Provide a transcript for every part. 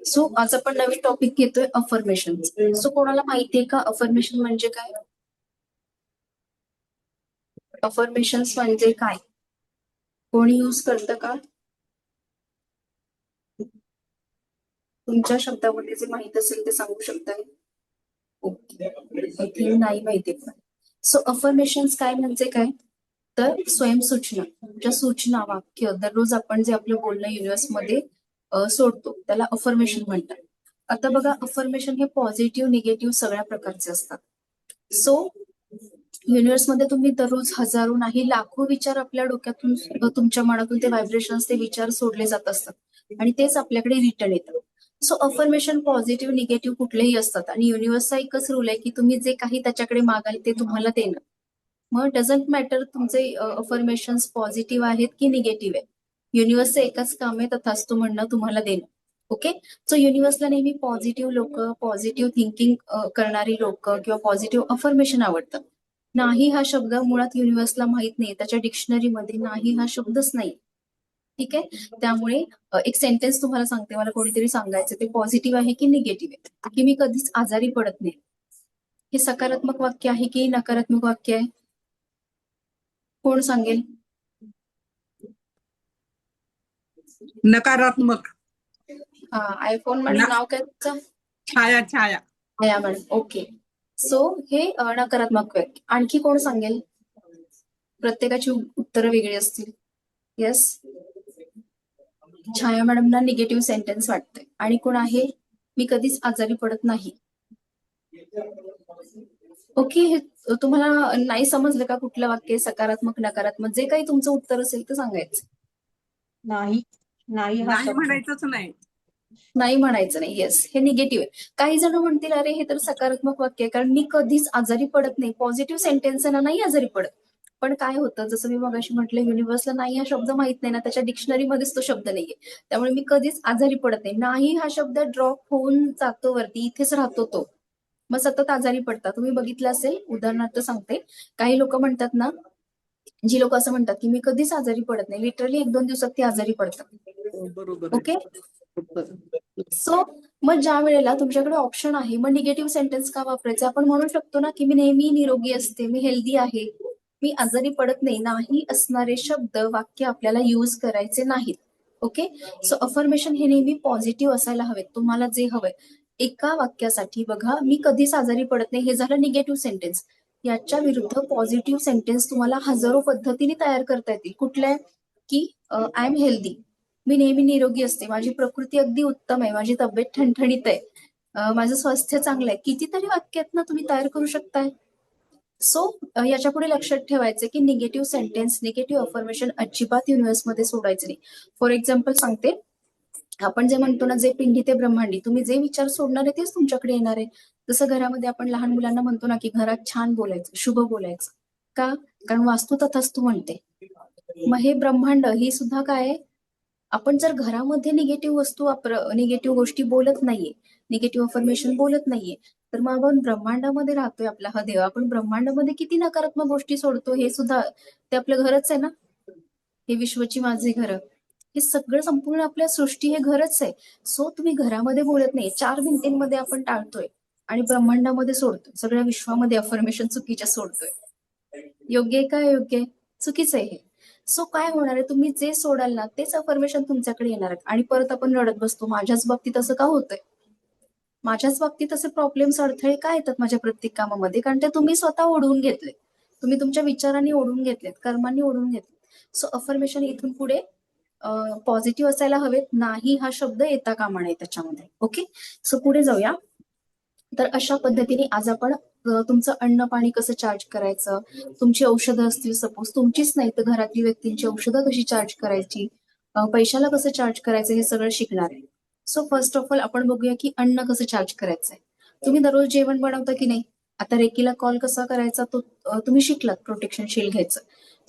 So आज आपण नवीन topic घेतोय अफर्मेशन. सो कोणाला माहितीये का अफर्मेशन म्हणजे काय? अफर्मेशन म्हणजे काय? कोणी युज करतं का? तुमच्या शब्दामध्ये जे माहित असेल ते सांगू शकताय? ओके, आय थिंक नाही माहिती. सो अफर्मेशन काय म्हणजे काय? तर स्वयंसूचना, ज्या सूचना वाक्य दररोज आपण जे आपलं बोलणं युनिव्हर्समध्ये सोडतो त्याला अफर्मेशन म्हणतात. आता बघा, अफर्मेशन हे पॉझिटिव्ह निगेटिव्ह सगळ्या प्रकारचे असतात. सो युनिव्हर्समध्ये तुम्ही दररोज हजारो नाही लाखो विचार आपल्या डोक्यातून तुमच्या मनातून ते व्हायब्रेशन्स ते विचार सोडले जात असतात आणि तेच आपल्याकडे रिटर्न येतात. सो अफर्मेशन पॉझिटिव्ह निगेटिव्ह कुठलेही असतात आणि युनिव्हर्सचा एकच रूल आहे की तुम्ही जे काही त्याच्याकडे मागाल ते तुम्हाला देणं. मग डझंट मॅटर तुमचे अफर्मेशन पॉझिटिव्ह आहेत की निगेटिव्ह आहे, युनिव्हर्सचं एकच काम आहे तथास्तु म्हणणं तुम्हाला देणं. ओके, सो युनिव्हर्सला नेहमी पॉझिटिव्ह लोक, पॉझिटिव्ह थिंकिंग करणारी लोक किंवा पॉझिटिव्ह अफर्मेशन आवडतात. नाही हा शब्द मुळात युनिव्हर्सला माहित नाही, त्याच्या डिक्शनरीमध्ये नाही हा शब्दच नाही. ठीक आहे, त्यामुळे एक सेंटेन्स तुम्हाला सांगते, मला कोणीतरी सांगायचं ते पॉझिटिव्ह आहे की निगेटिव्ह आहे, की मी कधीच आजारी पडत नाही. हे सकारात्मक वाक्य आहे की नकारात्मक वाक्य आहे? कोण सांगेल? नकारात्मक. हा, आयफोन मॅडम नाव काय तुमचं? छाया. छाया मॅडम. ओके, सो हे नकारात्मक वाक्य. आणखी कोण सांगेल? प्रत्येकाची उत्तरं वेगळी असतील. येस, छाया मॅडमना निगेटिव्ह सेंटेन्स वाटतंय. आणि कोण आहे? मी कधीच आजारी पडत नाही. ओके, हे तुम्हाला नाही समजलं का कुठलं वाक्य सकारात्मक नकारात्मक? जे काही तुमचं उत्तर असेल तर सांगायचं. नाही नाही म्हणायचंच नाही. नाही म्हणायचं नाही. येस, हे निगेटिव्ह आहे. काही जण म्हणतील अरे हे तर सकारात्मक वाक्य आहे कारण मी कधीच आजारी पडत नाही. पॉझिटिव्ह सेंटेन्स आहे ना, नाही आजारी पडत. पण काय होतं, जसं मी मगाशी म्हटलं, युनिव्हर्सला नाही हा शब्द माहित नाही ना, त्याच्या डिक्शनरीमध्येच तो शब्द नाहीये, त्यामुळे मी कधीच आजारी पडत नाही. नाही हा शब्द ड्रॉप होऊन जातो वरती, इथेच राहतो तो, मग सतत आजारी पडतात. तुम्ही बघितलं असेल, उदाहरणार्थ सांगते, काही लोक म्हणतात ना, जी लोक असं म्हणतात की मी कधीच आजारी पडत नाही, लिटरली 1-2 दिवसात ती आजारी पडतात. बरोबर. ओके, सो मग ज्या वेळेला तुमच्याकडे ऑप्शन आहे, मग निगेटिव्ह सेंटेन्स का वापरायचं? आपण म्हणू शकतो ना की मी नेहमी निरोगी असते, मी हेल्दी आहे, मी आजारी पडत नाही. नाही असणारे शब्द वाक्य आपल्याला युज करायचे नाहीत. ओके, सो अफर्मेशन हे नेहमी पॉझिटिव्ह असायला हवेत. तुम्हाला जे हवंय एका वाक्यासाठी बघा, मी कधीच आजारी पडत नाही, हे झालं निगेटिव्ह सेंटेन्स. याच्या विरुद्ध पॉझिटिव्ह सेंटेन्स तुम्हाला हजारो पद्धतीने तयार करता येतील. कुठल्या? की आय एम हेल्दी, मी नेहमी निरोगी असते, माझी प्रकृती अगदी उत्तम आहे, माझी तब्येत ठणठणीत आहे, माझं स्वास्थ्य चांगलं आहे. कितीतरी वाक्यात ना तुम्ही तयार करू शकताय. सो याच्या पुढे लक्षात ठेवायचं की निगेटिव्ह सेंटेन्स, निगेटिव्ह अफर्मेशन अजिबात युनिव्हर्समध्ये सोडायचं नाही. फॉर एक्झाम्पल सांगते, आपण जे म्हणतो ना, जे पिंडी ते ब्रह्मांडी, तुम्ही जे विचार सोडणार आहे तेच तुमच्याकडे येणार आहे. जसं घरामध्ये आपण लहान मुलांना म्हणतो ना की घरात छान बोलायचं, शुभ बोलायचं. का? कारण वास्तू तथास्तु म्हणते. मग हे ब्रह्मांड ही सुद्धा काय आहे? आपण जर घरामध्ये निगेटिव्ह वस्तू निगेटिव्ह गोष्टी बोलत नाहीये, निगेटिव्ह अफर्मेशन बोलत नाहीये, तर मग आपण ब्रह्मांडामध्ये राहतोय. आपला हा देव, आपण ब्रह्मांडामध्ये किती नकारात्मक गोष्टी सोडतो, हे सुद्धा ते आपलं घरच आहे ना. हे विश्वची माझे घर, हे सगळं संपूर्ण आपल्या सृष्टी हे घरच आहे. सो तुम्ही घरामध्ये बोलत नाही, 4 भिंतींमध्ये आपण टाळतोय आणि ब्रह्मांडामध्ये सोडतोय, सगळ्या विश्वामध्ये अफर्मेशन चुकीच्या सोडतोय. योग्य आहे का? योग्य आहे? चुकीचं आहे हे. सो काय होणार आहे, तुम्ही जे सोडाल ना तेच अफर्मेशन तुमच्याकडे येणार आहे. आणि परत आपण रडत बसतो, माझ्याच बाबतीत असं का होतंय, माझ्याच बाबतीत असे प्रॉब्लेम्स, अडथळे काय येतात माझ्या प्रत्येक कामामध्ये? कारण ते तुम्ही स्वतः ओढवून घेतले, तुम्ही तुमच्या विचारांनी ओढून घेतलेत, कर्मांनी ओढून घेतले. सो अफर्मेशन इथून पुढे पॉझिटिव्ह असायला हवेत, नाही हा शब्द येता कामा नये त्याच्यामध्ये. ओके, सो पुढे जाऊया. तर अशा पद्धतीने आज आपण तुमचं अन्न पाणी कसं चार्ज करायचं, तुमची औषधं असतील सपोज, तुमचीच नाही तर घरातली व्यक्तींची औषधं कशी चार्ज करायची, पैशाला कसं चार्ज करायचं, हे सगळं शिकणार आहे. सो फर्स्ट ऑफ ऑल आपण बघूया की अन्न कसं चार्ज करायचंय. तुम्ही दररोज जेवण बनवता की नाही? आता रेकीला कॉल कसा करायचा तो तुम्ही शिकलात, प्रोटेक्शन शील्ड घ्यायचं.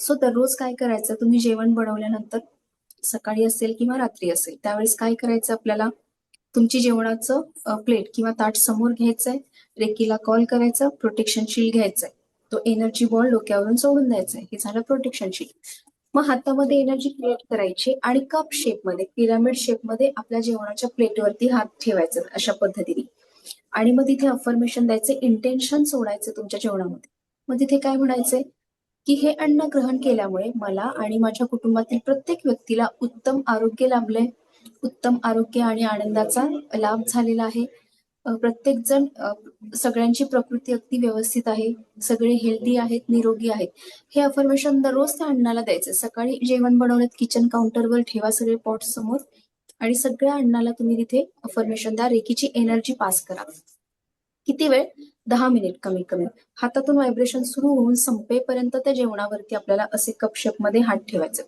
सो दररोज काय करायचं, तुम्ही जेवण बनवल्यानंतर सकाळी असेल किंवा रात्री असेल त्यावेळेस काय करायचं, आपल्याला तुमची जेवणाचं प्लेट किंवा ताट समोर घ्यायचंय, रेकीला कॉल करायचा, प्रोटेक्शन शील्ड घ्यायचंय, तो एनर्जी बॉल डोक्यावरून सोडून द्यायचा. हे झालं प्रोटेक्शन शील्ड. मग हातामध्ये एनर्जी क्रिएट करायची आणि कप शेपमध्ये, पिरामिड शेपमध्ये आपल्या जेवणाच्या प्लेटवरती हात ठेवायचे अशा पद्धतीने. आणि मग तिथे अफर्मेशन द्यायचे, इंटेन्शन सोडायचं तुमच्या जेवणामध्ये. मग तिथे काय म्हणायचंय की हे अन्न ग्रहण केल्यामुळे मला आणि माझ्या कुटुंबातील प्रत्येक व्यक्तीला उत्तम आरोग्य लाभलंय, उत्तम आरोग्य आणि आनंदाचा लाभ झालेला आहे. प्रत्येक जण सगळ्यांची प्रकृती अगदी व्यवस्थित आहे, सगळे हेल्दी आहेत, निरोगी आहेत. हे अफर्मेशन दररोज त्या अन्नाला द्यायचं. सकाळी जेवण बनवण्यात किचन काउंटरवर ठेवा सगळे पॉट समोर आणि सगळ्या अन्नाला तुम्ही तिथे अफर्मेशन द्या, रेकीची एनर्जी पास करा. किती वेळ? 10 मिनिट कमीत कमी. हातातून व्हायब्रेशन सुरू होऊन संपेपर्यंत त्या जेवणावरती आपल्याला असे कपशेपमध्ये हात ठेवायचे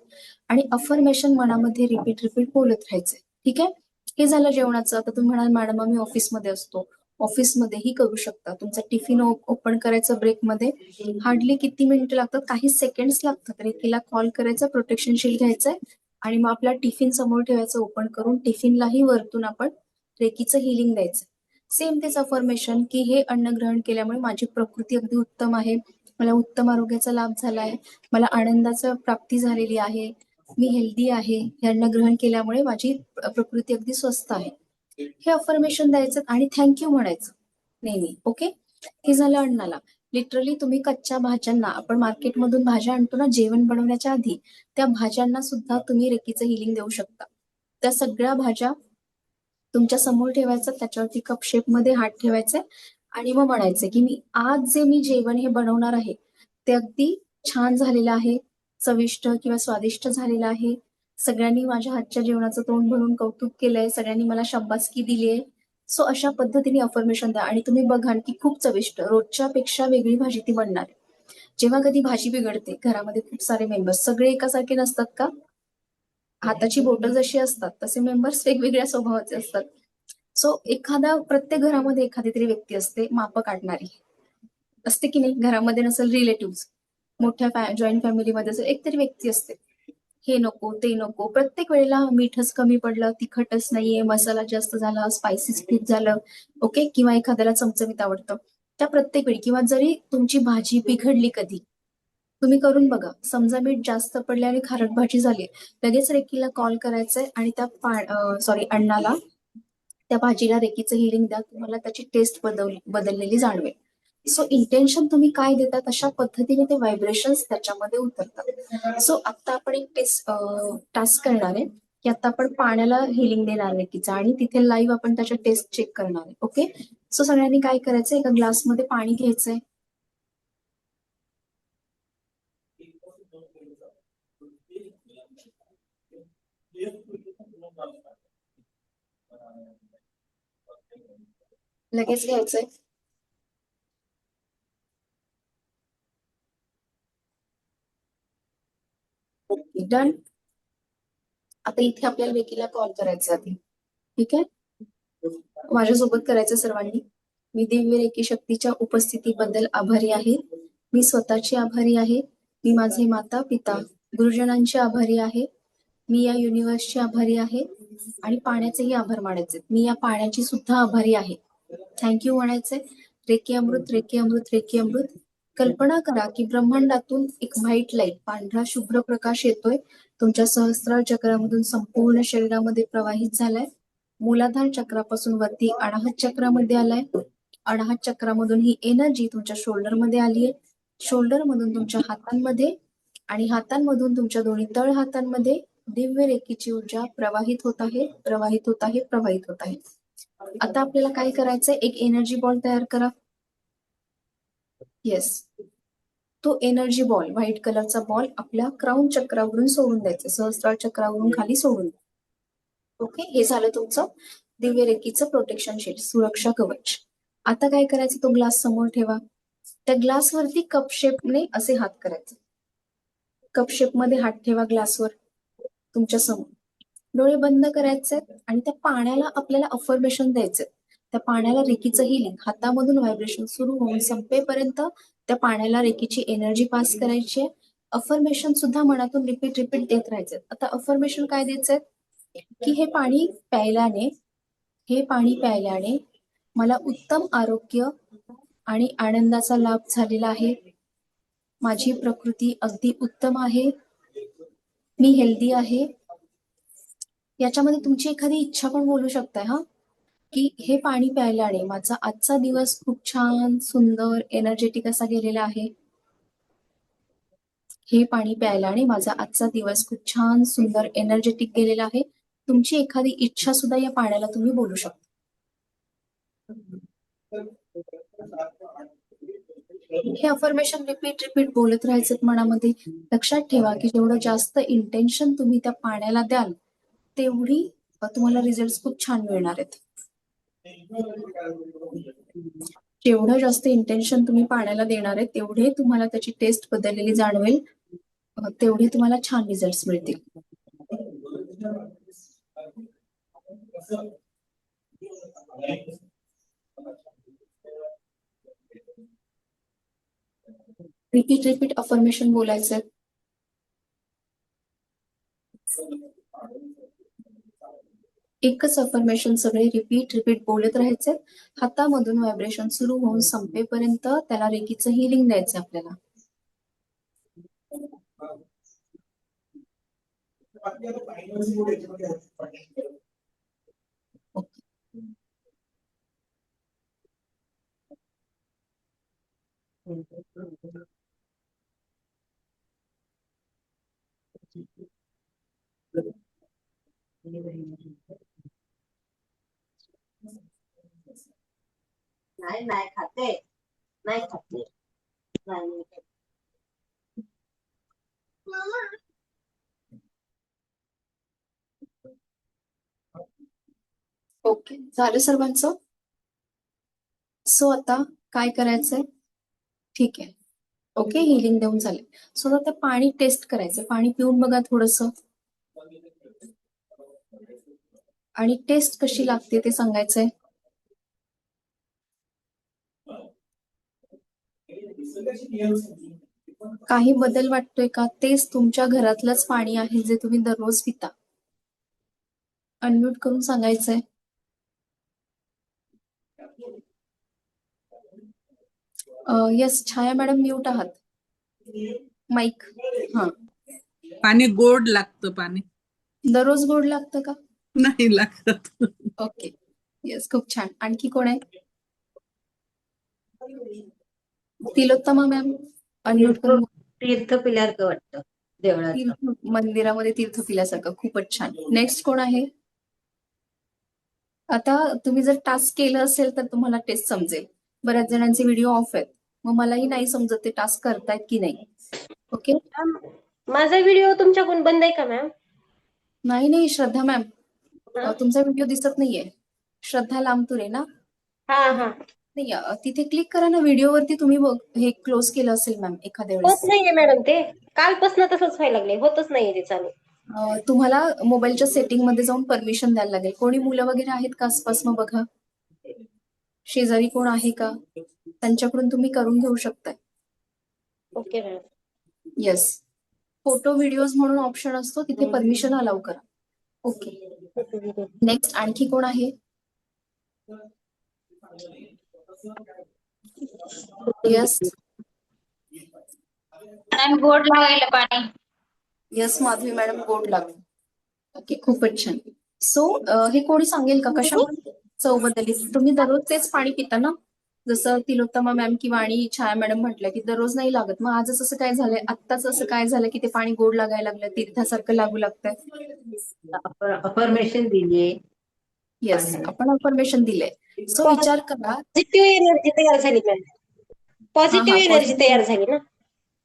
आणि अफर्मेशन मनामध्ये रिपीट बोलत राहायचे. ठीक आहे, हे झालं जेवणाचं. आता तुम्ही म्हणाल मॅडम मी ऑफिसमध्ये असतो, ऑफिसमध्येही करू शकता. तुमचा टिफिन ओपन करायचं ब्रेकमध्ये, हार्डली किती मिनिटं लागतात? काही सेकंड्स लागतात. रेकीला कॉल करायचा, प्रोटेक्शन शील्ड घ्यायचंय आणि मग आपला टिफिन समोर ठेवायचं ओपन करून. टिफिनलाही वरतून आपण रेकीचं हिलिंग द्यायचं. सेम तेच अफर्मेशन की हे अन्न ग्रहण केल्यामुळे माझी प्रकृती अगदी उत्तम आहे, मला उत्तम आरोग्याचा लाभ झालाय, मला आनंदाचं प्राप्ती झालेली आहे, मी हेल्दी आहे, हे अन्न ग्रहण केल्यामुळे माझी प्रकृती अगदी स्वस्त आहे. हे अफर्मेशन द्यायचं आणि थँक्यू म्हणायचं नेहमी. ओके, हे झालं अन्नाला. लिटरली तुम्ही कच्च्या भाज्यांना, आपण मार्केटमधून भाज्या आणतो ना जेवण बनवण्याच्या आधी, त्या भाज्यांना सुद्धा तुम्ही रेकीचं हिलिंग देऊ शकता. त्या सगळ्या भाज्या तुमच्या समोर ठेवायचं, त्याच्यावरती कप शेप मध्ये हात ठेवायचे आणि मग म्हणायचे की आज जे मी जेवण हे बनवणार आहे ते अगदी छान झालेलं आहे, चविष्ट किंवा स्वादिष्ट झालेलं आहे. सगळ्यांनी माझ्या हातच्या जेवणाचं तोंड भरून कौतुक केलंय, सगळ्यांनी मला शाबासकी दिली आहे. सो अशा पद्धतीने अफर्मेशन द्या आणि तुम्ही बघाल की खूप चविष्ट, रोजच्या पेक्षा वेगळी भाजी ती बनणार आहे. जेव्हा कधी भाजी बिघडते, घरामध्ये खूप सारे मेंबर्स, सगळे एकासारखे नसतात का? हाताची बोटं जशी असतात तसे मेंबर्स वेगवेगळ्या स्वभावाचे असतात. सो प्रत्येक घरामध्ये एखादी तरी व्यक्ती असते माप काढणारी, असते की नाही? घरामध्ये नसेल रिलेटिव्ह, मोठ्या जॉईंट फॅमिलीमध्ये असेल एक तरी व्यक्ती असते, हे नको ते नको, प्रत्येक वेळेला मीठच कमी पडलं, तिखटच नाहीये, मसाला जास्त झाला, स्पायसीस खूप झालं, ओके, किंवा एखाद्याला चमचमीत आवडतं. त्या प्रत्येक वेळी किंवा जरी तुमची भाजी बिघडली कधी, तुम्ही करून बघा. समजा मीठ जास्त पडले आणि खारट भाजी झाली, लगेच रेकीला कॉल करायचंय आणि त्या अण्णाला, त्या भाजीला रेकीचं हिलिंग द्या, तुम्हाला त्याची टेस्ट बदललेली जाणवेल. सो इंटेन्शन तुम्ही काय देता तशा पद्धतीने ते व्हायब्रेशन्स त्याच्यामध्ये उतरतात. सो आता आपण एक टास्क करणार आहे की आता आपण पाण्याला हिलिंग देणार रेकीचं आणि तिथे लाईव्ह आपण त्याच्या टेस्ट चेक करणार आहे. ओके, सो सगळ्यांनी काय करायचंय, एका ग्लासमध्ये पाणी घ्यायचंय. लगेच घ्यायचंय. डन. आता इथे आपल्याला रेकीला कॉल करायचा आधी. ठीक आहे, माझ्यासोबत करायचं सर्वांनी. मी दिव्य रेकी शक्तीच्या उपस्थितीबद्दल आभारी आहे. मी स्वतःची आभारी आहे. मी माझे माता पिता गुरुजनांचे आभारी आहे. मी या युनिव्हर्सची आभारी आहे आणि पाण्याचेही आभार मानायचे. मी या पाण्याची सुद्धा आभारी आहे. थँक्यू म्हणायचे. रेकी अमृत, रेकी अमृत, रेकी अमृत. कल्पना करा की ब्रह्मांडातून एक व्हाईट लाईट, पांढरा शुभ्र प्रकाश येतोय, तुमच्या सहस्त्रार चक्रामधून संपूर्ण शरीरामध्ये प्रवाहित झालाय. मूलाधार चक्रापासून वरती अनाहत चक्रामध्ये आलाय. अनाहत चक्रामधून ही एनर्जी तुमच्या शोल्डर मध्ये आलीय. शोल्डर मधून तुमच्या हातांमध्ये आणि हातांमधून तुमच्या दोन्ही तळ हातांमध्ये दिव्य रेकीची ऊर्जा प्रवाहित होत आहे, प्रवाहित होत आहे, प्रवाहित होत आहे. आता आपल्याला काय करायचंय, एक एनर्जी बॉल तयार करा. येस, तो एनर्जी बॉल, व्हाईट कलरचा बॉल आपल्या क्राऊन चक्रावरून सोडून द्यायचा, सहस्त्रार चक्रावरून खाली सोडून. ओके, हे झालं तुमचं दिव्य रेकीचं प्रोटेक्शन शील्ड, सुरक्षा कवच. आता काय करायचं, तो ग्लास समोर ठेवा. त्या ग्लासवरती कप शेपने असे हात करायचे. कप शेप मध्ये हात ठेवा ग्लासवर तुमच्या समोर. डोळे बंद करायचे आणि त्या पाण्याला आपल्याला अफर्मेशन द्यायचे. त्या पाण्याला रेकीचं हिलिंग, हातामधून व्हायब्रेशन सुरू होऊन संपेपर्यंत त्या पाण्याला रेकीची एनर्जी पास करायची आहे. अफर्मेशन सुद्धा मनातून रिपीट देत राहायचे. आता अफर्मेशन काय द्यायचंय की हे पाणी प्यायल्याने मला उत्तम आरोग्य आणि आनंदाचा लाभ झालेला आहे. माझी प्रकृती अगदी उत्तम आहे. मी हेल्दी आहे. याच्यामध्ये तुमची एखादी इच्छा पण बोलू शकताय हा, की हे पाणी प्यायल्याने माझा आजचा दिवस खूप छान, सुंदर, एनर्जेटिक असा गेलेला आहे. हे पाणी प्यायल्याने माझा आजचा दिवस खूप छान, सुंदर, एनर्जेटिक गेलेला आहे. तुमची एखादी इच्छा सुद्धा या पाण्याला तुम्ही बोलू शकता. हे अफर्मेशन रिपीट बोलत राहायचं मनामध्ये. लक्षात ठेवा की जेवढं जास्त इंटेन्शन तुम्ही त्या पाण्याला द्याल तेवढी तुम्हाला रिझल्ट खूप छान मिळणार आहेत. जेवढं जास्त इंटेन्शन तुम्ही पाण्याला देणार आहे तेवढे तुम्हाला त्याची टेस्ट बदललेली जाणवेल, तेवढे तुम्हाला छान रिझल्ट मिळतील. रिपीट अफर्मेशन बोलायचं. एकच अफर्मेशन सगळे रिपीट बोलत राहायचे. हातामधून व्हायब्रेशन सुरू होऊन संपेपर्यंत त्याला रेकीचं हिलिंग द्यायचं आपल्याला. नाही खाते नाही खाते नाही. ओके, झालं सर्वांचं. सो आता काय करायचंय? ठीक आहे, ओके, हिलिंग देऊन झाले. सो आता पाणी टेस्ट करायचं. पाणी पिऊन बघा थोडस, आणि टेस्ट कशी लागते ते सांगायचंय. काही बदल वाटतोय का? तेच तुमच्या घरातलंच पाणी आहे जे तुम्ही दररोज पिता. अनम्यूट करून सांगायचंय. येस, छाया मॅडम म्यूट आहात. माईक. हा, पाणी गोड लागतं. पाणी दररोज गोड लागतं का? नाही लागत. ओके, येस, खूप छान. आणखी कोण आहे? तिलोत्तमा मॅम, अनम्यूट करून. तीर्थ पिल्यासारखं वाटतं देवळात. मंदिरामध्ये तीर्थ पिल्यासारखं. खूपच छान. नेक्स्ट कोण आहे? आता तुम्ही जर टास्क केलं असेल तर तुम्हाला टेस्ट समजेल. बऱ्याच जणांचे व्हिडिओ ऑफ आहेत, मग मलाही नाही समजत ते टास्क करतायत की नाही. ओके, माझा व्हिडिओ तुमच्याकडून बंद आहे का मॅम? नाही श्रद्धा मॅम, तुमचा व्हिडिओ दिसत नाहीये. श्रद्धा लांबतुरे ना? हा. नाही, तिथे क्लिक करा ना व्हिडिओवरती. तुम्ही हे क्लोज केलं असेल मॅम एखाद्या वेळेस. होत नाहीये मॅडम, ते कालपासून तसंच व्हायला लागले, होतच नाहीये ते चालू. तुम्हाला मोबाईलच्या सेटिंग मध्ये जाऊन परमिशन द्यायला लागेल. कोणी मुलं वगैरे आहेत का आसपास? मग बघा शेजारी कोण आहे का, त्यांच्याकडून तुम्ही करून घेऊ शकताय. Okay ma'am. Yes, photo videos म्हणून ऑप्शन असतो, तिथे परमिशन अलाउ करा. ओके, नेक्स्ट आणखी कोण आहे? येस, गोड लागायला पाणी. येस माधवी मॅडम, गोड लागलं. ओके, खूपच छान. सो हे कोणी सांगेल का कशामुळे चव बदलली? तुम्ही दररोज तेच पाणी पिता ना, जसं तिलोत्तमा मॅम किंवा आणि छाया मॅडम म्हटलं की दररोज नाही लागत. मग आजच असं काय झालंय, आत्ताच असं काय झालं की ते पाणी गोड लागायला लागलं, तीर्थासारखं लागू लागतंय? अफर्मेशन दिली. येस, आपण अफर्मेशन दिलंय. सो विचार करा. पॉझिटिव्ह एनर्जी तयार झाली मॅम. पॉझिटिव्ह एनर्जी तयार झाली ना.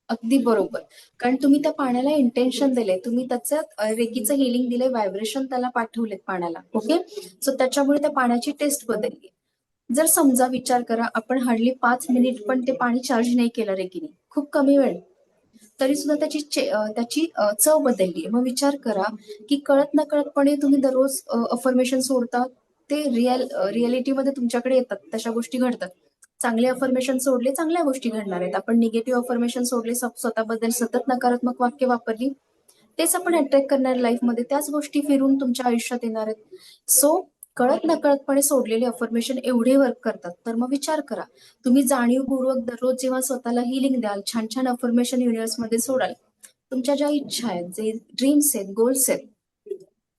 अगदी बरोबर, कारण तुम्ही त्या पाण्याला इंटेन्शन दिले, तुम्ही त्याच्यात रेकीचं हिलिंग दिले, व्हायब्रेशन त्याला पाठवलेत पाण्याला. ओके, सो त्याच्यामुळे त्या पाण्याची टेस्ट बदलली. जर समजा विचार करा, आपण हार्डली 5 मिनिट पण ते पाणी चार्ज नाही केलं रेकीने, खूप कमी वेळ, तरी सुद्धा त्याची चव बदलली. मग विचार करा की कळत न कळतपणे तुम्ही दररोज अफर्मेशन सोडता, ते रियालिटीमध्ये तुमच्याकडे येतात, तशा गोष्टी घडतात. चांगले अफर्मेशन सोडले, चांगल्या गोष्टी घडणार आहेत. आपण निगेटिव्ह अफर्मेशन सोडले, स्वतःबद्दल सतत नकारात्मक वाक्य वापरली, तेच आपण अट्रॅक्ट करणार लाईफमध्ये, त्याच गोष्टी फिरून तुमच्या आयुष्यात येणार आहेत. सो कळत नकळतपणे सोडलेले अफर्मेशन एवढे वर्क करतात. तर मग विचार करा, तुम्ही जाणीवपूर्वक दररोज जेव्हा स्वतःला हिलिंग द्याल, छान छान अफर्मेशन युनिव्हर्समध्ये सोडाल, तुमच्या ज्या इच्छा आहेत, जे ड्रीम्स आहेत, गोल्स आहेत,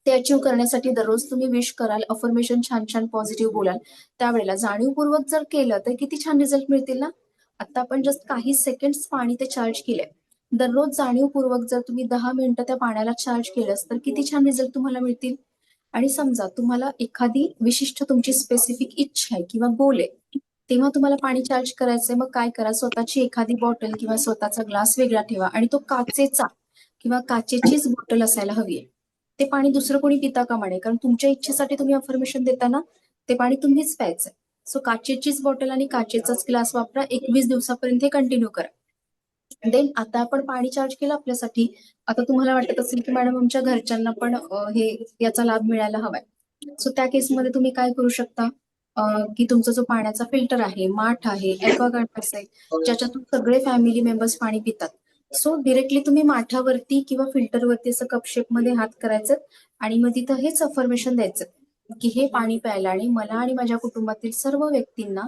ते अचीव्ह करण्यासाठी दररोज तुम्ही विश कराल, अफर्मेशन छान छान पॉझिटिव्ह बोलाल, त्यावेळेला जाणीवपूर्वक जर केलं तर किती छान रिझल्ट मिळतील ना. आता आपण जस्ट काही सेकंड्स पाणी ते चार्ज केलंय. दररोज जाणीवपूर्वक जर तुम्ही 10 मिनिटं त्या पाण्याला चार्ज केलंस तर किती छान रिझल्ट तुम्हाला मिळतील. आणि समजा तुम्हाला एखादी विशिष्ट तुमची स्पेसिफिक इच्छा आहे किंवा गोल आहे, तेव्हा तुम्हाला पाणी चार्ज करायचंय. मग काय करा, स्वतःची एखादी बॉटल किंवा स्वतःचा ग्लास वेगळा ठेवा आणि तो काचेचा किंवा काचेचीच बॉटल असायला हवी आहे. ते पाणी दुसरं कोणी पिता कामा नये, कारण तुमच्या इच्छेसाठी तुम्ही अफर्मेशन देताना ते पाणी तुम्हीच प्यायचंय. सो काचेचीच बॉटल आणि काचेचाच ग्लास वापरा. 21 दिवसापर्यंत हे कंटिन्यू करा. देन आता आपण पाणी चार्ज केलं आपल्यासाठी. आता तुम्हाला वाटत असेल की मॅडम आमच्या घरच्यांना पण हे याचा लाभ मिळायला हवाय. सो त्या केसमध्ये तुम्ही काय करू शकता, की तुमचा जो पाण्याचा फिल्टर आहे, माठ आहे, ॲक्वागार्ड असेल, ज्याच्यातून सगळे फॅमिली मेंबर्स पाणी पितात. सो डिरेक्टली तुम्ही माठावरती किंवा फिल्टरवरती असं कपशेप मध्ये हात करायचं आणि मग तिथं हेच अफर्मेशन द्यायचं की हे पाणी प्यायल्याने मला आणि माझ्या कुटुंबातील सर्व व्यक्तींना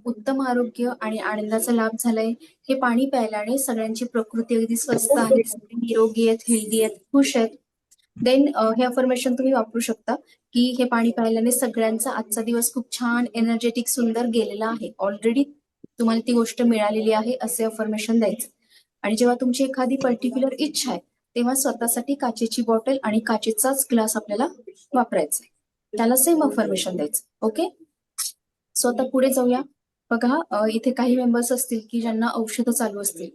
उत्तम आरोग्य आणि आनंदाचा लाभ झालाय. हे पाणी प्यायल्याने सगळ्यांची प्रकृती अगदी स्वस्थ आहे, सगळे निरोगी आहेत, हेल्दी आहेत, खुश आहेत. देन हे अफर्मेशन तुम्ही वापरू शकता की हे पाणी प्यायल्याने सगळ्यांचा आजचा दिवस खूप छान, एनर्जेटिक, सुंदर गेलेला आहे. ऑलरेडी तुम्हाला ती गोष्ट मिळालेली आहे असे अफर्मेशन द्यायचं. आणि जेव्हा तुमची एखादी पर्टिक्युलर इच्छा आहे तेव्हा स्वतःसाठी काचेची बॉटल आणि काचेचाच ग्लास आपल्याला वापरायचा आहे. त्याला सेम अफर्मेशन द्यायचं. ओके, सो आता पुढे जाऊया. बघा, इथे काही मेंबर्स असतील की ज्यांना औषधं चालू असतील,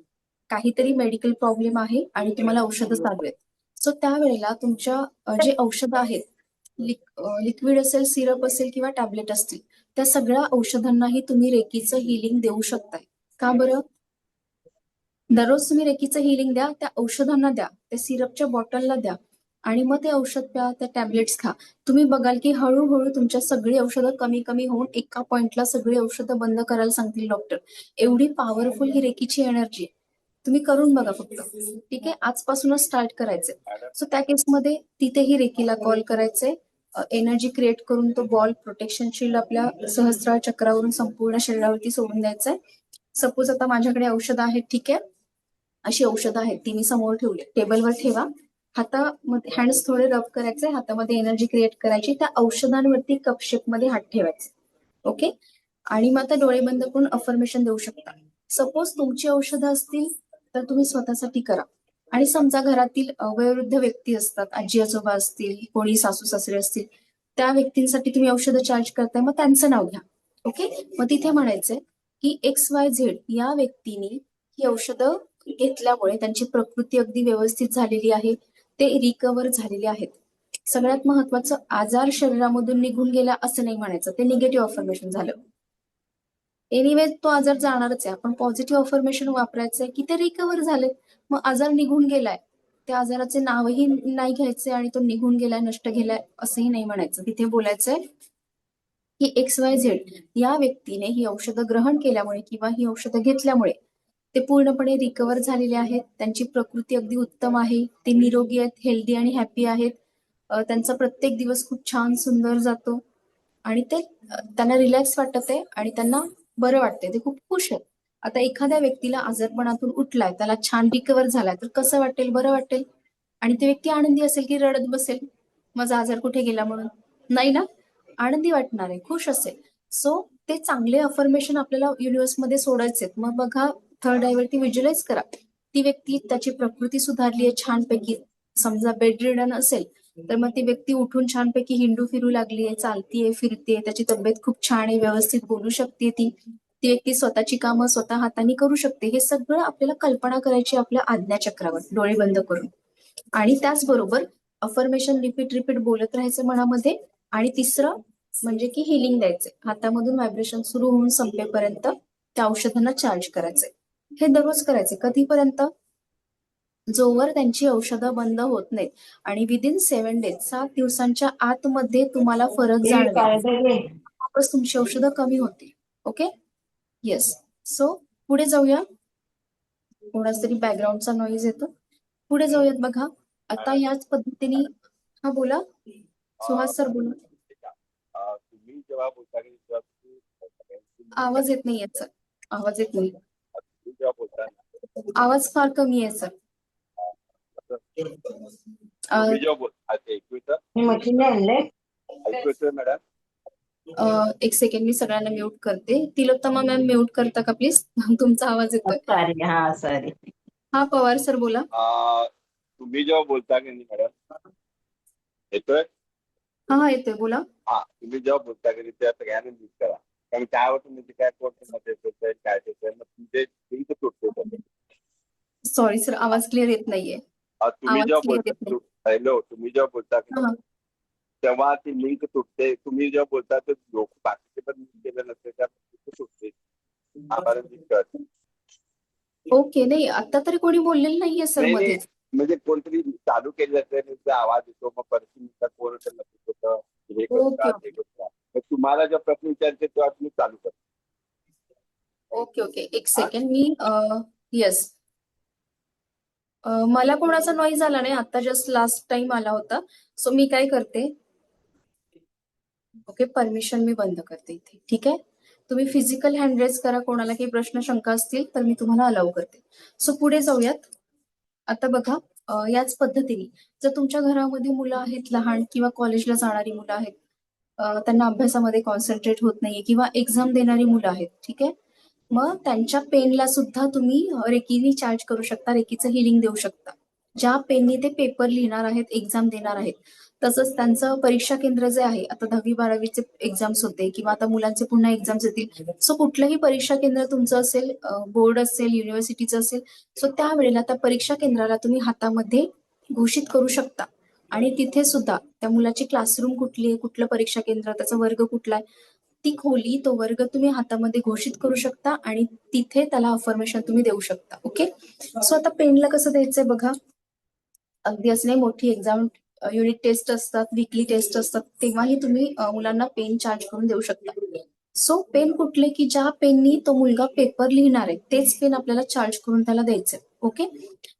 काहीतरी मेडिकल प्रॉब्लेम आहे आणि तुम्हाला औषधं चालू आहेत. सो त्यावेळेला तुमच्या जे औषधं आहेत, लिक्विड असेल, सिरप असेल किंवा टॅबलेट असतील, त्या सगळ्या औषधांनाही तुम्ही रेकीचं हिलिंग देऊ शकताय. का बरं? दररोज तुम्ही रेकीचं हिलिंग द्या, त्या औषधांना द्या, त्या सिरपच्या बॉटलला द्या आणि मग ते औषध प्या, त्या टॅबलेट्स खा. तुम्ही बघाल की हळूहळू तुमच्या सगळी औषधं कमी कमी होऊन एका पॉइंटला सगळी औषधं बंद करायला सांगतील डॉक्टर. एवढी पॉवरफुल ही रेकीची एनर्जी आहे. तुम्ही करून बघा फक्त. ठीक आहे, आजपासूनच स्टार्ट करायचंय. सो त्या केसमध्ये तिथेही रेकीला कॉल करायचंय, एनर्जी क्रिएट करून तो बॉल प्रोटेक्शन शिल्ड आपल्या सहस्रार चक्रावरून संपूर्ण शरीरावरती सोडून द्यायचंय. सपोज आता माझ्याकडे औषधं आहेत, ठीक आहे, अशी औषधं आहेत, ती मी समोर ठेवली, टेबलवर ठेवा. हातामध्ये हँड्स थोडे रब करायचे, हातामध्ये एनर्जी क्रिएट करायची, त्या औषधांवरती कपशेपमध्ये हात ठेवायचे. ओके, आणि मग आता डोळे बंद करून अफर्मेशन देऊ शकता. सपोज तुमची औषधं असतील तर तुम्ही स्वतःसाठी करा. आणि समजा घरातील वयोवृद्ध व्यक्ती असतात, आजी आजोबा असतील, कोणी सासू सासरे असतील, त्या व्यक्तींसाठी तुम्ही औषधं चार्ज करताय, मग त्यांचं नाव घ्या. ओके, मग तिथे म्हणायचंय की XYZ या व्यक्तीने ही औषधं घेतल्यामुळे त्यांची प्रकृती अगदी व्यवस्थित झालेली आहे, ते रिकव्हर झालेले आहेत. सगळ्यात महत्वाचं, आजार शरीरामधून निघून गेला असं नाही म्हणायचं, ते निगेटिव्ह अफर्मेशन झालं. एनिवे तो आजार जाणारच आहे. आपण पॉझिटिव्ह अफर्मेशन वापरायचंय की ते रिकव्हर झाले, मग आजार निघून गेलाय, त्या आजाराचे नावही नाही घ्यायचे आणि तो निघून गेलाय, नष्ट गेलाय असंही नाही म्हणायचं. तिथे बोलायचंय की XYZ या व्यक्तीने ही औषधं ग्रहण केल्यामुळे किंवा ही औषधं घेतल्यामुळे ते पूर्णपणे रिकव्हर झालेले आहेत, त्यांची प्रकृती अगदी उत्तम आहे, ते निरोगी आहेत, हेल्दी आणि हॅपी आहेत, त्यांचा प्रत्येक दिवस खूप छान सुंदर जातो आणि ते त्यांना रिलॅक्स वाटत आहे आणि त्यांना बरं वाटतंय, ते खूप खुश आहेत. आता एखाद्या व्यक्तीला आजारपणातून उठलाय, त्याला छान रिकव्हर झालाय, तर कसं वाटेल? बरं वाटेल. आणि ती व्यक्ती आनंदी असेल की रडत बसेल माझा आजार कुठे गेला म्हणून? नाही ना, आनंदी वाटणार आहे, खुश असेल. सो ते चांगले अफर्मेशन आपल्याला युनिव्हर्समध्ये सोडायचे. मग बघा, थर्ड आय वरती व्हिज्युअलाइज करा, ती व्यक्ती, त्याची प्रकृती सुधारली आहे छानपैकी. समजा बेड रिडन असेल तर मग ती व्यक्ती उठून छानपैकी हिंडू फिरू लागली आहे, चालतीये, फिरते, त्याची तब्येत खूप छान आहे, व्यवस्थित बोलू शकते, ती व्यक्ती स्वतःची कामं स्वतः हाताने करू शकते. हे सगळं आपल्याला कल्पना करायची आपल्या आज्ञाचक्रावर डोळे बंद करून. आणि त्याचबरोबर अफर्मेशन रिपीट रिपीट बोलत राहायचं मनामध्ये. आणि तिसरं म्हणजे की हिलिंग द्यायचे, हातामधून व्हायब्रेशन सुरू होऊन संपेपर्यंत त्या औषधांना चार्ज करायचे. हे दररोज करायचे. कधीपर्यंत? जोवर त्यांची औषधं बंद होत नाहीत आणि विदिन 7 डेज, 7 दिवसांच्या आतमध्ये तुम्हाला फरक जाणवेल, वापस तुमची औषधं कमी होतील. Okay, yes. सो पुढे जाऊया. कोणाच तरी बॅकग्राऊंडचा नॉईज येतो. पुढे जाऊयात. बघा, आता याच पद्धतीने, हा बोला सुहास सर, बोला. तुम्ही जेव्हा बोलता की जेव्हा आवाज येत नाहीये सर, आवाज येत नाही, तुम्ही जेव्हा बोलता ना, आवाज फार कमी आहे सर. तुम्ही जेव्हा अच्छा ऐकू येतं मशीन आणलंय. ऐकू येतोय मॅडम? एक सेकंड मी सगळ्यांना म्यूट करते. तिलोत्तमा मॅम म्यूट करता का प्लीज? तुमचा आवाज येतोय. सॉरी, हा सॉरी. हा पवार सर बोला. तुम्ही जेव्हा बोलता की नाही मॅडम येतोय? हा येतोय बोला. हा तुम्ही जेव्हा बोलता की नाही त्या सगळ्यांना म्यूट करा. कारण त्यावर तुम्ही काय मध्ये बोलताय काय देतोय मग तुमचे लिंक तुटते. सॉरी सर आवाज क्लिअर येत नाहीये. तुम्ही आवाज जेव्हा क्लिअर येत नाही. बोलता हॅलो तुम्ही जेव्हा बोलता की हा नाही, तेव्हा ती लिंक तुटते. तुम्ही जेव्हा बोलता ते लोक बाकीचे पण केलं नसते त्या तुटते. आम्हाला दिसत ओके नाही आता तरी कोणी बोललेलं नाहीये सर नाही नाही मध्येच. म्हणजे कोणतरी चालू केलं तर आवाज येतो मग परत कोण लक्षात होतं हे ओके करतात हे करतात. मग तुम्हाला जेव्हा प्रश्न विचारते तेव्हा तुम्ही चालू करता. ओके ओके एक सेकंड मी येस मला कोणाचा नॉईज आला नाही आता जस्ट लास्ट टाइम आला होता. सो मी काय करते ओके परमिशन मी बंद करते इथे. ठीक आहे तुम्ही फिजिकल हँड रेज करा. कोणाला काही प्रश्न शंका असतील तर मी तुम्हाला अलाउ करते. सो पुढे जाऊयात. आता बघा याच पद्धतीने जर तुमच्या घरामध्ये मुलं आहेत लहान किंवा कॉलेजला जाणारी मुलं आहेत त्यांना अभ्यासामध्ये कॉन्सन्ट्रेट होत नाहीये किंवा एक्झाम देणारी मुलं आहेत. ठीक आहे मग त्यांच्या पेनला सुद्धा तुम्ही रेकीनी चार्ज करू शकता. रेकीचं हिलिंग देऊ शकता. ज्या पेननी ते पेपर लिहिणार आहेत एक्झाम देणार आहेत. तसंच त्यांचं परीक्षा केंद्र जे आहे आता 10वी-12वीचे एक्झाम्स होते किंवा आता मुलांचे पुन्हा एक्झाम्स येतील. सो कुठलंही परीक्षा केंद्र तुमचं असेल बोर्ड असेल युनिव्हर्सिटीचं असेल सो त्यावेळेला त्या परीक्षा केंद्राला तुम्ही हातामध्ये घोषित करू शकता. आणि तिथे सुद्धा त्या मुलाची क्लासरूम कुठली आहे कुठलं परीक्षा केंद्र त्याचा वर्ग कुठला आहे ती खोली तो वर्ग तुम्ही हातामध्ये घोषित करू शकता आणि तिथे त्याला अफर्मेशन तुम्ही देऊ शकता. ओके सो आता पेनला कसं द्यायचंय बघा. अगदी असं नाही मोठी एक्झाम युनिट टेस्ट असतात वीकली टेस्ट असतात तेव्हाही तुम्ही मुलांना पेन चार्ज करून देऊ शकता. सो पेन कुठले की ज्या पेननी तो मुलगा पेपर लिहिणार आहे तेच पेन आपल्याला चार्ज करून त्याला द्यायचं. ओके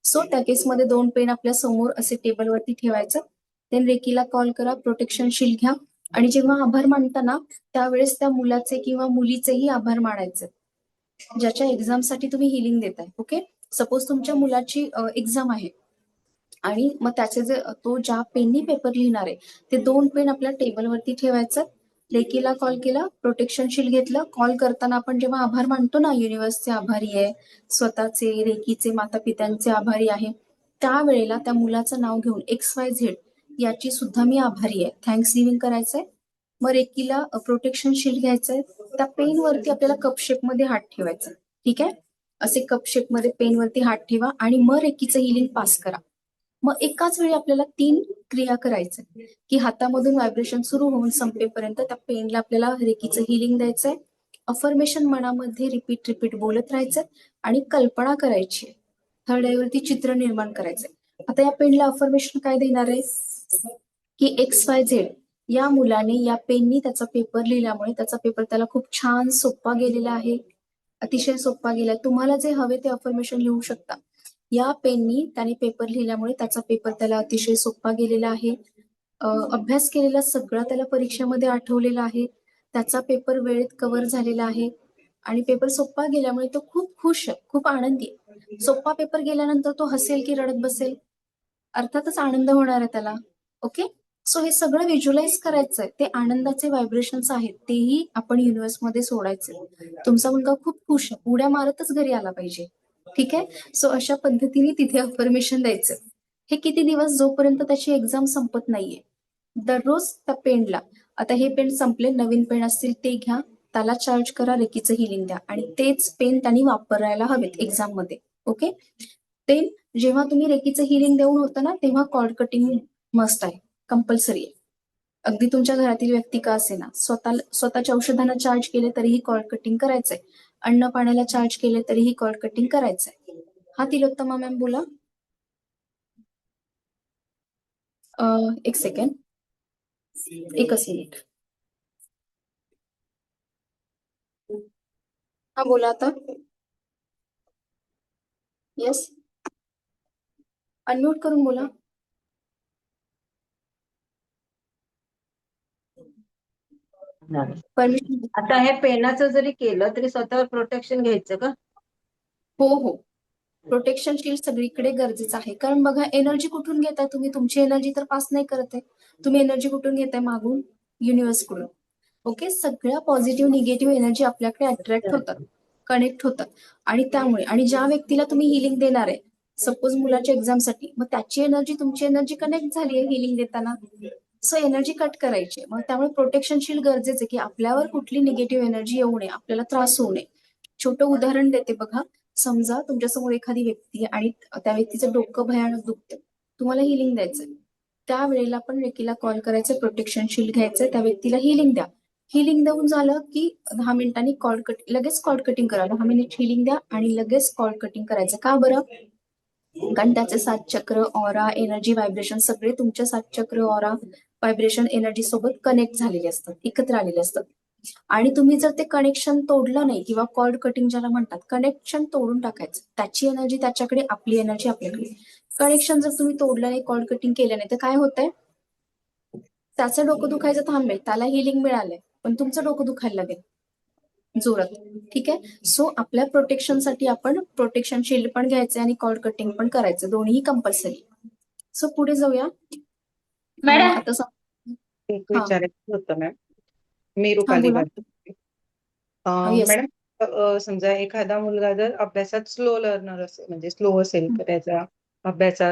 सो त्या केसमध्ये 2 पेन आपल्या समोर असे टेबलवरती ठेवायचं. देन रेकीला कॉल करा प्रोटेक्शन शील्ड घ्या आणि जेव्हा आभार मानताना त्यावेळेस त्या मुलाचे किंवा मुलीचेही आभार मानायचे ज्याच्या एक्झामसाठी तुम्ही हिलिंग देताय. ओके सपोज तुमच्या मुलाची एक्झाम आहे आणि मग त्याचे जे तो ज्या पेननी पेपर लिहिणार आहे ते 2 पेन आपल्या टेबलवरती ठेवायचं. लेकीला कॉल केला प्रोटेक्शन शील्ड घेतलं. कॉल करताना आपण जेव्हा आभार मानतो ना युनिव्हर्सचे आभारी आहे स्वतःचे रेकीचे माता पित्यांचे आभारी आहे त्यावेळेला त्या मुलाचं नाव घेऊन XYZ याची सुद्धा मी आभारी आहे थँक्स गिव्हिंग करायचंय. मग रेकीला प्रोटेक्शन शील्ड घ्यायचंय. त्या पेनवरती आपल्याला कप शेपमध्ये हात ठेवायचा. ठीक आहे असे कप शेपमध्ये पेनवरती हात ठेवा आणि मग रेकीचं हिलिंग पास करा. मग एकाच वेळी आपल्याला 3 क्रिया करायचं की हातामधून व्हायब्रेशन सुरू होऊन संपेपर्यंत त्या पेनला आपल्याला रेकीचं हिलिंग द्यायचंय. अफर्मेशन मनामध्ये रिपीट बोलत राहायचं आणि कल्पना करायची. थर्ड आयवरती चित्र निर्माण करायचंय. आता या पेनला अफर्मेशन काय देणार आहे की XYZ या मुलाने या पेननी त्याचा पेपर लिहिल्यामुळे त्याचा पेपर त्याला खूप छान सोपा गेलेला आहे. अतिशय सोपा गेलाय. तुम्हाला जे हवे ते अफर्मेशन लिहू शकता. या पेननी त्याने पेपर लिहिल्यामुळे त्याचा पेपर त्याला अतिशय सोपा गेलेला आहे. अभ्यास केलेला सगळा त्याला परीक्षेमध्ये आठवलेला आहे. त्याचा पेपर वेळेत कव्हर झालेला आहे आणि पेपर सोपा गेल्यामुळे तो खूप खुश आहे खूप आनंदी आहे. सोपा पेपर गेल्यानंतर तो हसेल की रडत बसेल अर्थातच आनंद होणार आहे त्याला. ओके सो हे सगळं व्हिज्युअलाइज करायचंय. ते आनंदाचे व्हायब्रेशन्स आहेत तेही आपण युनिव्हर्समध्ये सोडायचे. तुमचा मुलगा खूप खुश आहे उड्या मारतच घरी आला पाहिजे. ठीक आहे सो अशा पद्धतीने तिथे अफर्मेशन द्यायचं. हे किती दिवस जोपर्यंत त्याची एक्झाम संपत नाहीये. दररोज त्या पेनला आता हे पेन संपले नवीन पेन असतील ते घ्या त्याला चार्ज करा रेकीचं हिलिंग द्या आणि तेच पेन त्यांनी वापरायला हवेत एक्झाम मध्ये. ओके पेन जेव्हा तुम्ही रेकीचं हिलिंग देऊन होतं ना तेव्हा कॉर्ड कटिंग मस्ट आहे कंपल्सरी आहे. अगदी तुमच्या घरातील व्यक्ती का असे ना स्वतःच्या औषधांना चार्ज केले तरीही कॉर्ड कटिंग करायचंय. अन्न पाण्याला चार्ज केले तरीही कॉर्ड कटिंग करायचंय. हा तिलोत्तमा मॅम बोला. एक सेकंड एकच मिनिट. हा बोला आता. येस अनम्यूट करून बोला. परमिशन. आता हे पेनाचं जरी केलं तरी स्वतःवर प्रोटेक्शन घ्यायचं का? हो हो प्रोटेक्शन शील्ड सगळीकडे गरजेचं आहे. कारण बघा एनर्जी कुठून घेताय तुम्ही? तुमची एनर्जी तर पास नाही करत आहे. तुम्ही एनर्जी कुठून घेताय? मागून, युनिव्हर्स कडून. ओके, सगळ्या पॉझिटिव्ह निगेटिव्ह एनर्जी आपल्याकडे अट्रॅक्ट होतात, कनेक्ट होतात. आणि त्यामुळे आणि ज्या व्यक्तीला तुम्ही हिलिंग देणार आहे, सपोज मुलाच्या एक्झामसाठी, मग त्याची एनर्जी तुमची एनर्जी कनेक्ट झाली आहे हिलिंग देताना. सो एनर्जी कट करायची. मग त्यामुळे प्रोटेक्शन शील्ड गरजेचं आहे की आपल्यावर कुठली निगेटिव्ह एनर्जी येऊ नये, आपल्याला त्रास होऊ नये. छोटं उदाहरण देते बघा. समजा तुमच्यासमोर एखादी व्यक्ती आहे आणि त्या व्यक्तीचं डोकं भयानक दुखतं, तुम्हाला हिलिंग द्यायचंय. त्यावेळेला पण व्यक्तीला कॉल करायचं, प्रोटेक्शन शील्ड घ्यायचं, त्या व्यक्तीला हिलिंग द्या. हिलिंग देऊन झालं की 10 मिनिटांनी लगेच कॉर्ड कटिंग करा. 10 मिनिट हिलिंग द्या आणि लगेच कॉर्ड कटिंग करायचं. का बरं? कारण त्याचे 7 चक्र, ऑरा, एनर्जी, व्हायब्रेशन सगळे तुमच्या 7 चक्र, ऑरा, व्हायब्रेशन, एनर्जी सोबत कनेक्ट झालेले असतात, एकत्र आलेले असतात. आणि तुम्ही जर ते कनेक्शन तोडलं नाही किंवा कॉर्ड कटिंग ज्याला म्हणतात, कनेक्शन तोडून टाकायचं. त्याची एनर्जी त्याच्याकडे, आपली एनर्जी आपल्याकडे. कनेक्शन जर तुम्ही तोडलं नाही, कॉर्ड कटिंग केलं नाही, तर काय होतंय? त्याचं डोकं दुखायचं थांबेल, त्याला हिलिंग मिळालंय, पण तुमचं डोकं दुखायला लागेल जोरात. ठीक आहे. सो आपल्या प्रोटेक्शनसाठी आपण प्रोटेक्शन शील्ड पण घ्यायचं आणि कॉर्ड कटिंग पण करायचं, दोन्ही कंपल्सरी. सो पुढे जाऊया. मॅडम आता एक हा. विचारायचं होतं मॅम. मी हा, रुपाली बोला. बोलते. येस. मॅडम, समजा एखादा मुलगा जर अभ्यासात स्लो लर्नर असेल, म्हणजे स्लो असेल, तर त्याचा अभ्यासा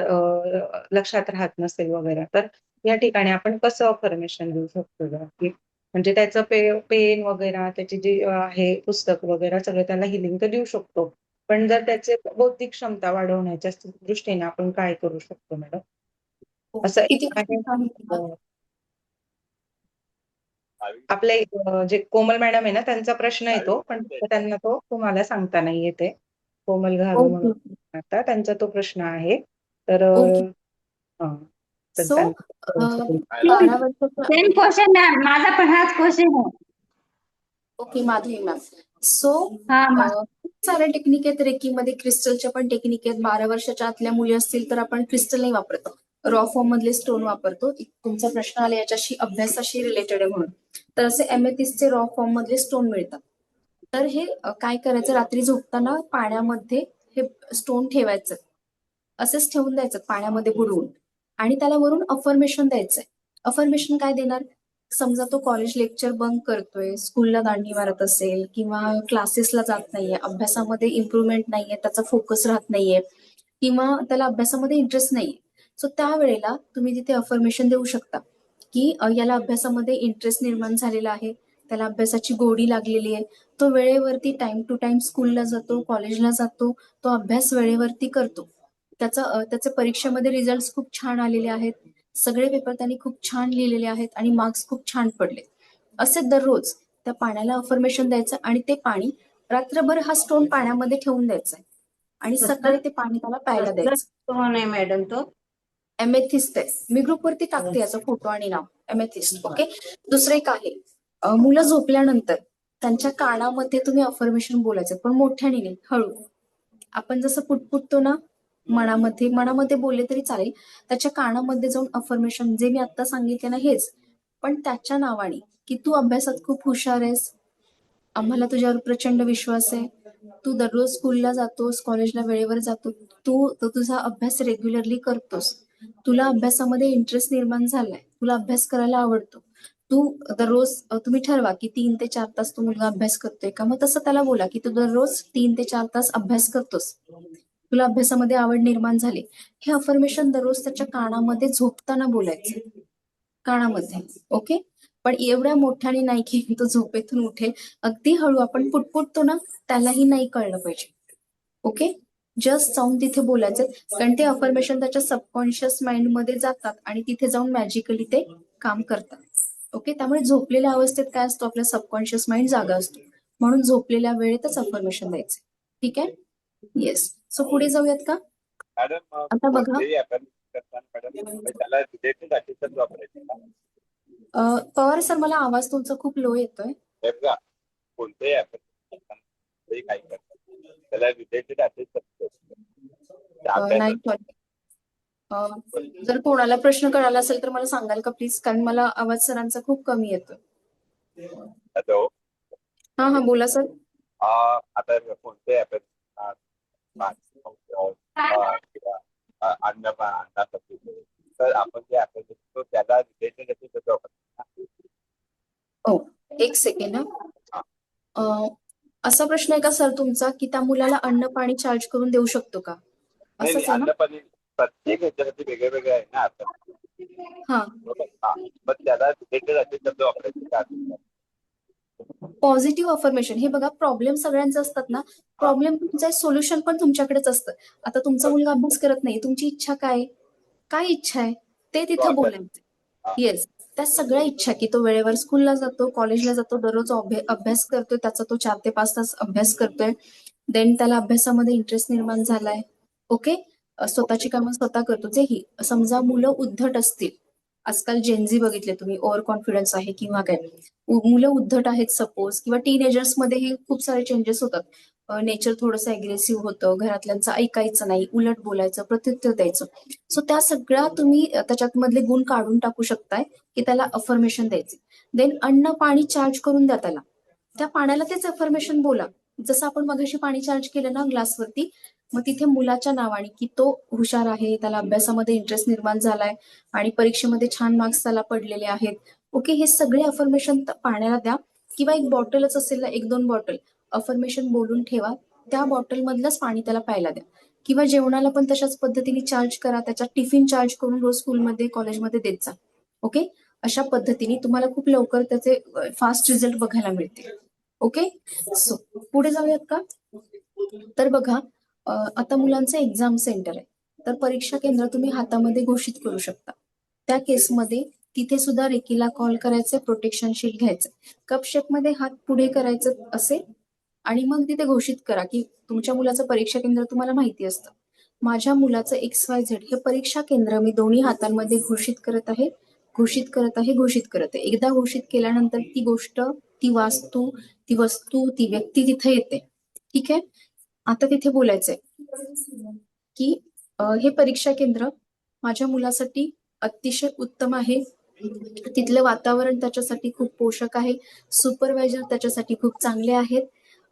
लक्षात राहत नसेल वगैरे, तर या ठिकाणी आपण कसं अफर्मेशन देऊ शकतो जरा? की म्हणजे त्याचं पेन वगैरे, त्याची जी आहे पुस्तक वगैरे सगळं त्याला हिलिंग तर देऊ शकतो, पण जर त्याचे बौद्धिक क्षमता वाढवण्याच्या दृष्टीने आपण काय करू शकतो मॅडम? असं किती एक आहे. प्रश्न? आपले जे कोमल मॅडम आहे ना, त्यांचा प्रश्न येतो, पण त्यांना तो तुम्हाला सांगता नाही येते. कोमल घारू ओके. म्हणून आता त्यांचा तो प्रश्न आहे. तर ओके. हा, तर सो त्यांना 12 वर्षाचा. सेम क्वेश्चन मॅम, माझा पण हाच क्वेश्चन आहे. Okay Madhavi ma'am. सो हा खूप साऱ्या टेक्निक आहेत रेकीमध्ये, क्रिस्टलच्या पण टेक्निक आहेत. 12 वर्षाच्या आतल्या मुली असतील तर आपण क्रिस्टल नाही वापरतो, रॉ फॉर्म मधले स्टोन वापरतो. तुमचा प्रश्न आला याच्याशी, अभ्यासाशी रिलेटेड आहे म्हणून. तर असे एमेथिस्टचे रॉ फॉर्म मधले स्टोन मिळतात. तर हे काय करायचं, रात्री झोपताना पाण्यामध्ये हे स्टोन ठेवायचं, असेच ठेवून द्यायचं पाण्यामध्ये बुडवून, आणि त्याला वरून अफर्मेशन द्यायचंय. अफर्मेशन काय देणार? समजा तो कॉलेज लेक्चर बंक करतोय, स्कूलला दांडी मारत असेल, किंवा क्लासेसला जात नाहीये, अभ्यासामध्ये इम्प्रुव्हमेंट नाहीये, त्याचा फोकस राहत नाहीये, किंवा त्याला अभ्यासामध्ये इंटरेस्ट नाहीये. सो त्यावेळेला तुम्ही तिथे अफर्मेशन देऊ शकता की याला अभ्यासामध्ये इंटरेस्ट निर्माण झालेला आहे, त्याला अभ्यासाची गोडी लागलेली आहे, तो वेळेवरती टाइम टू टाइम स्कूलला जातो, कॉलेजला जातो, तो अभ्यास वेळेवरती करतो, त्याचे परीक्षेमध्ये रिझल्ट खूप छान आलेले आहेत, सगळे पेपर त्यांनी खूप छान लिहिलेले आहेत आणि मार्क्स खूप छान पडले. असे दररोज त्या पाण्याला अफर्मेशन द्यायचं आणि ते पाणी रात्रभर हा स्टोन पाण्यामध्ये ठेवून द्यायचा आणि सकाळी ते पाणी त्याला प्यायला द्यायचं. नाही मॅडम तो. एमेथिस्ट आहे, मी ग्रुपवरती टाकते याचा फोटो आणि नाव, एमेथिस्ट. ओके. दुसरं एक आहे, मुलं झोपल्यानंतर त्यांच्या कानामध्ये तुम्ही अफर्मेशन बोलायचं, पण मोठ्याने नाही, हळू. आपण जसं पुटपुटतो ना, मनामध्ये बोलले तरी चालेल, त्याच्या कानामध्ये जाऊन अफर्मेशन, जे मी आता सांगितले ना हेच, पण त्याच्या नावाने, की तू अभ्यासात खूप हुशार आहेस, आम्हाला तुझ्यावर प्रचंड विश्वास आहे, तू दररोज स्कूलला जातोस, कॉलेजला वेळेवर जातो, तू तुझा अभ्यास रेग्युलरली करतोस, तुला अभ्यासामध्ये इंटरेस्ट निर्माण झालाय, तुला अभ्यास करायला आवडतो, तू दररोज, तुम्ही ठरवा की 3 ते 4 तास तो मुलगा अभ्यास करतोय का, मग तसं त्याला बोला की तू दररोज 3 ते 4 तास अभ्यास करतोस, तुला अभ्यासामध्ये आवड निर्माण झाली. हे अफर्मेशन दररोज त्याच्या कानामध्ये झोपताना बोलायचं, कानामध्ये. ओके. पण एवढ्या मोठ्याने नाही की तो झोपेतून उठेल, अगदी हळू आपण पुटपुटतो ना, त्यालाही नाही कळलं पाहिजे. ओके. जस्ट जाऊन तिथे बोलायचं, कारण ते अफर्मेशन त्याच्या सबकॉन्शियस माइंड मध्ये जातात आणि तिथे जाऊन मॅजिकली ते काम करतात. ओके. त्यामुळे झोपलेल्या अवस्थेत काय असतो, आपला सबकॉन्शियस माइंड जागा असतो, म्हणून झोपलेल्या वेळेतच अफर्मेशन द्यायचं. ठीक आहे. येस. सो पुढे जाऊयात का? मॅडम आता बघा. कोणतेही आपण करताना मॅडम त्याला रिलेटेड अटेन्शन वापरायचं का? पवार सर, मला आवाज तुमचा खूप लो येतोय. हे बघा, कोणतेही आपण काही करतात त्याला रिलेटेड अटेन्शन नाही सॉरी. जर कोणाला प्रश्न कळाला असेल तर मला सांगाल का प्लीज, कारण मला आवाज सरांचा खूप कमी येतोय. हॅलो. हा बोला सर. आता कोणते आपण पाणी किंवा अन्नासाठी तर आपण जे अभ्यास करतो त्याला रिलेटेड असे त्याचं आपण हो, एक सेकंड हा. असा प्रश्न आहे का सर तुमचा की त्या मुलाला अन्न पाणी चार्ज करून देऊ शकतो का? नाही असंच आहे ना? अन्नपाणी प्रत्येक ह्याच्यासाठी वेगळे वेगळे आहे ना आता हा. पण त्याला रिलेटेड असे शब्द वापरायचे पॉझिटिव्ह अफर्मेशन हे बघा, प्रॉब्लेम सगळ्यांचे असतात ना, प्रॉब्लेम तुमचं सोल्युशन पण तुमच्याकडेच असतं. आता तुमचा मुलगा अभ्यास करत नाही, तुमची इच्छा काय इच्छा आहे ते तिथं बोलायचं. येस, त्या सगळ्या इच्छा की तो वेळेवर स्कूलला जातो, कॉलेजला जातो, दररोज अभ्यास करतोय, त्याचा तो 4 ते 5 तास अभ्यास करतोय, देन त्याला अभ्यासामध्ये इंटरेस्ट निर्माण झालाय. ओके, स्वतःची कामं स्वतः करतो. जेही समजा मुलं उद्धट असतील, आजकाल जेनझी बघितले तुम्ही, ओव्हर कॉन्फिडन्स आहे किंवा काय, मुलं उद्धट आहेत सपोज, किंवा टीनेजर्स मध्ये हे खूप सारे चेंजेस होतात. नेचर थोडंसं अग्रेसिव्ह होतं, घरातल्यांचं ऐकायचं नाही, उलट बोलायचं, प्रत्युत्तर द्यायचं. सो त्या सगळ्या तुम्ही त्याच्यात मधले गुण काढून टाकू शकताय की त्याला अफर्मेशन द्यायचे. देन अन्न पाणी चार्ज करून द्या त्याला, त्या पाण्याला तेच अफर्मेशन बोला. जसं आपण मगाशी पाणी चार्ज केलं ना ग्लासवरती, मग तिथे मुलाच्या नावाने की तो हुशार आहे, त्याला अभ्यासामध्ये इंटरेस्ट निर्माण झालाय आणि परीक्षेमध्ये छान मार्क्स त्याला पडलेले आहेत. ओके, हे सगळे अफर्मेशन पाण्याला द्या, किंवा एक बॉटलच असेल ना, 1-2 बॉटल अफर्मेशन बोलून ठेवा, त्या बॉटल मधलंच पाणी त्याला प्यायला द्या. किंवा जेवणाला पण तशाच पद्धतीने चार्ज करा, त्याच्यात टिफिन चार्ज करून रोज स्कूलमध्ये कॉलेजमध्ये देत जा. ओके, अशा पद्धतीने तुम्हाला खूप लवकर त्याचे फास्ट रिझल्ट बघायला मिळतील. ओके, सो पुढे जाऊयात का? तर बघा, आता मुलांचं एक्झाम सेंटर आहे, तर परीक्षा केंद्र तुम्ही हातामध्ये घोषित करू शकता. त्या केसमध्ये तिथे सुद्धा रेकीला कॉल करायचं, प्रोटेक्शन शीट घ्यायचं, कप शेप मध्ये हात पुढे करायचं असेल आणि मग तिथे घोषित करा की तुमच्या मुलाचं परीक्षा केंद्र तुम्हाला माहिती असतं. माझ्या मुलाचं XYZ हे परीक्षा केंद्र मी दोन्ही हातांमध्ये घोषित करत आहे, घोषित करत आहे, घोषित करत आहे. एकदा घोषित केल्यानंतर ती गोष्ट, ती वास्तू, ती वस्तू, ती व्यक्ती तिथे येते. ठीक आहे, आता तिथे बोलायचंय की हे परीक्षा केंद्र माझ्या मुलासाठी अतिशय उत्तम आहे, तिथलं वातावरण त्याच्यासाठी खूप पोषक आहे, सुपरवायझर त्याच्यासाठी खूप चांगले आहेत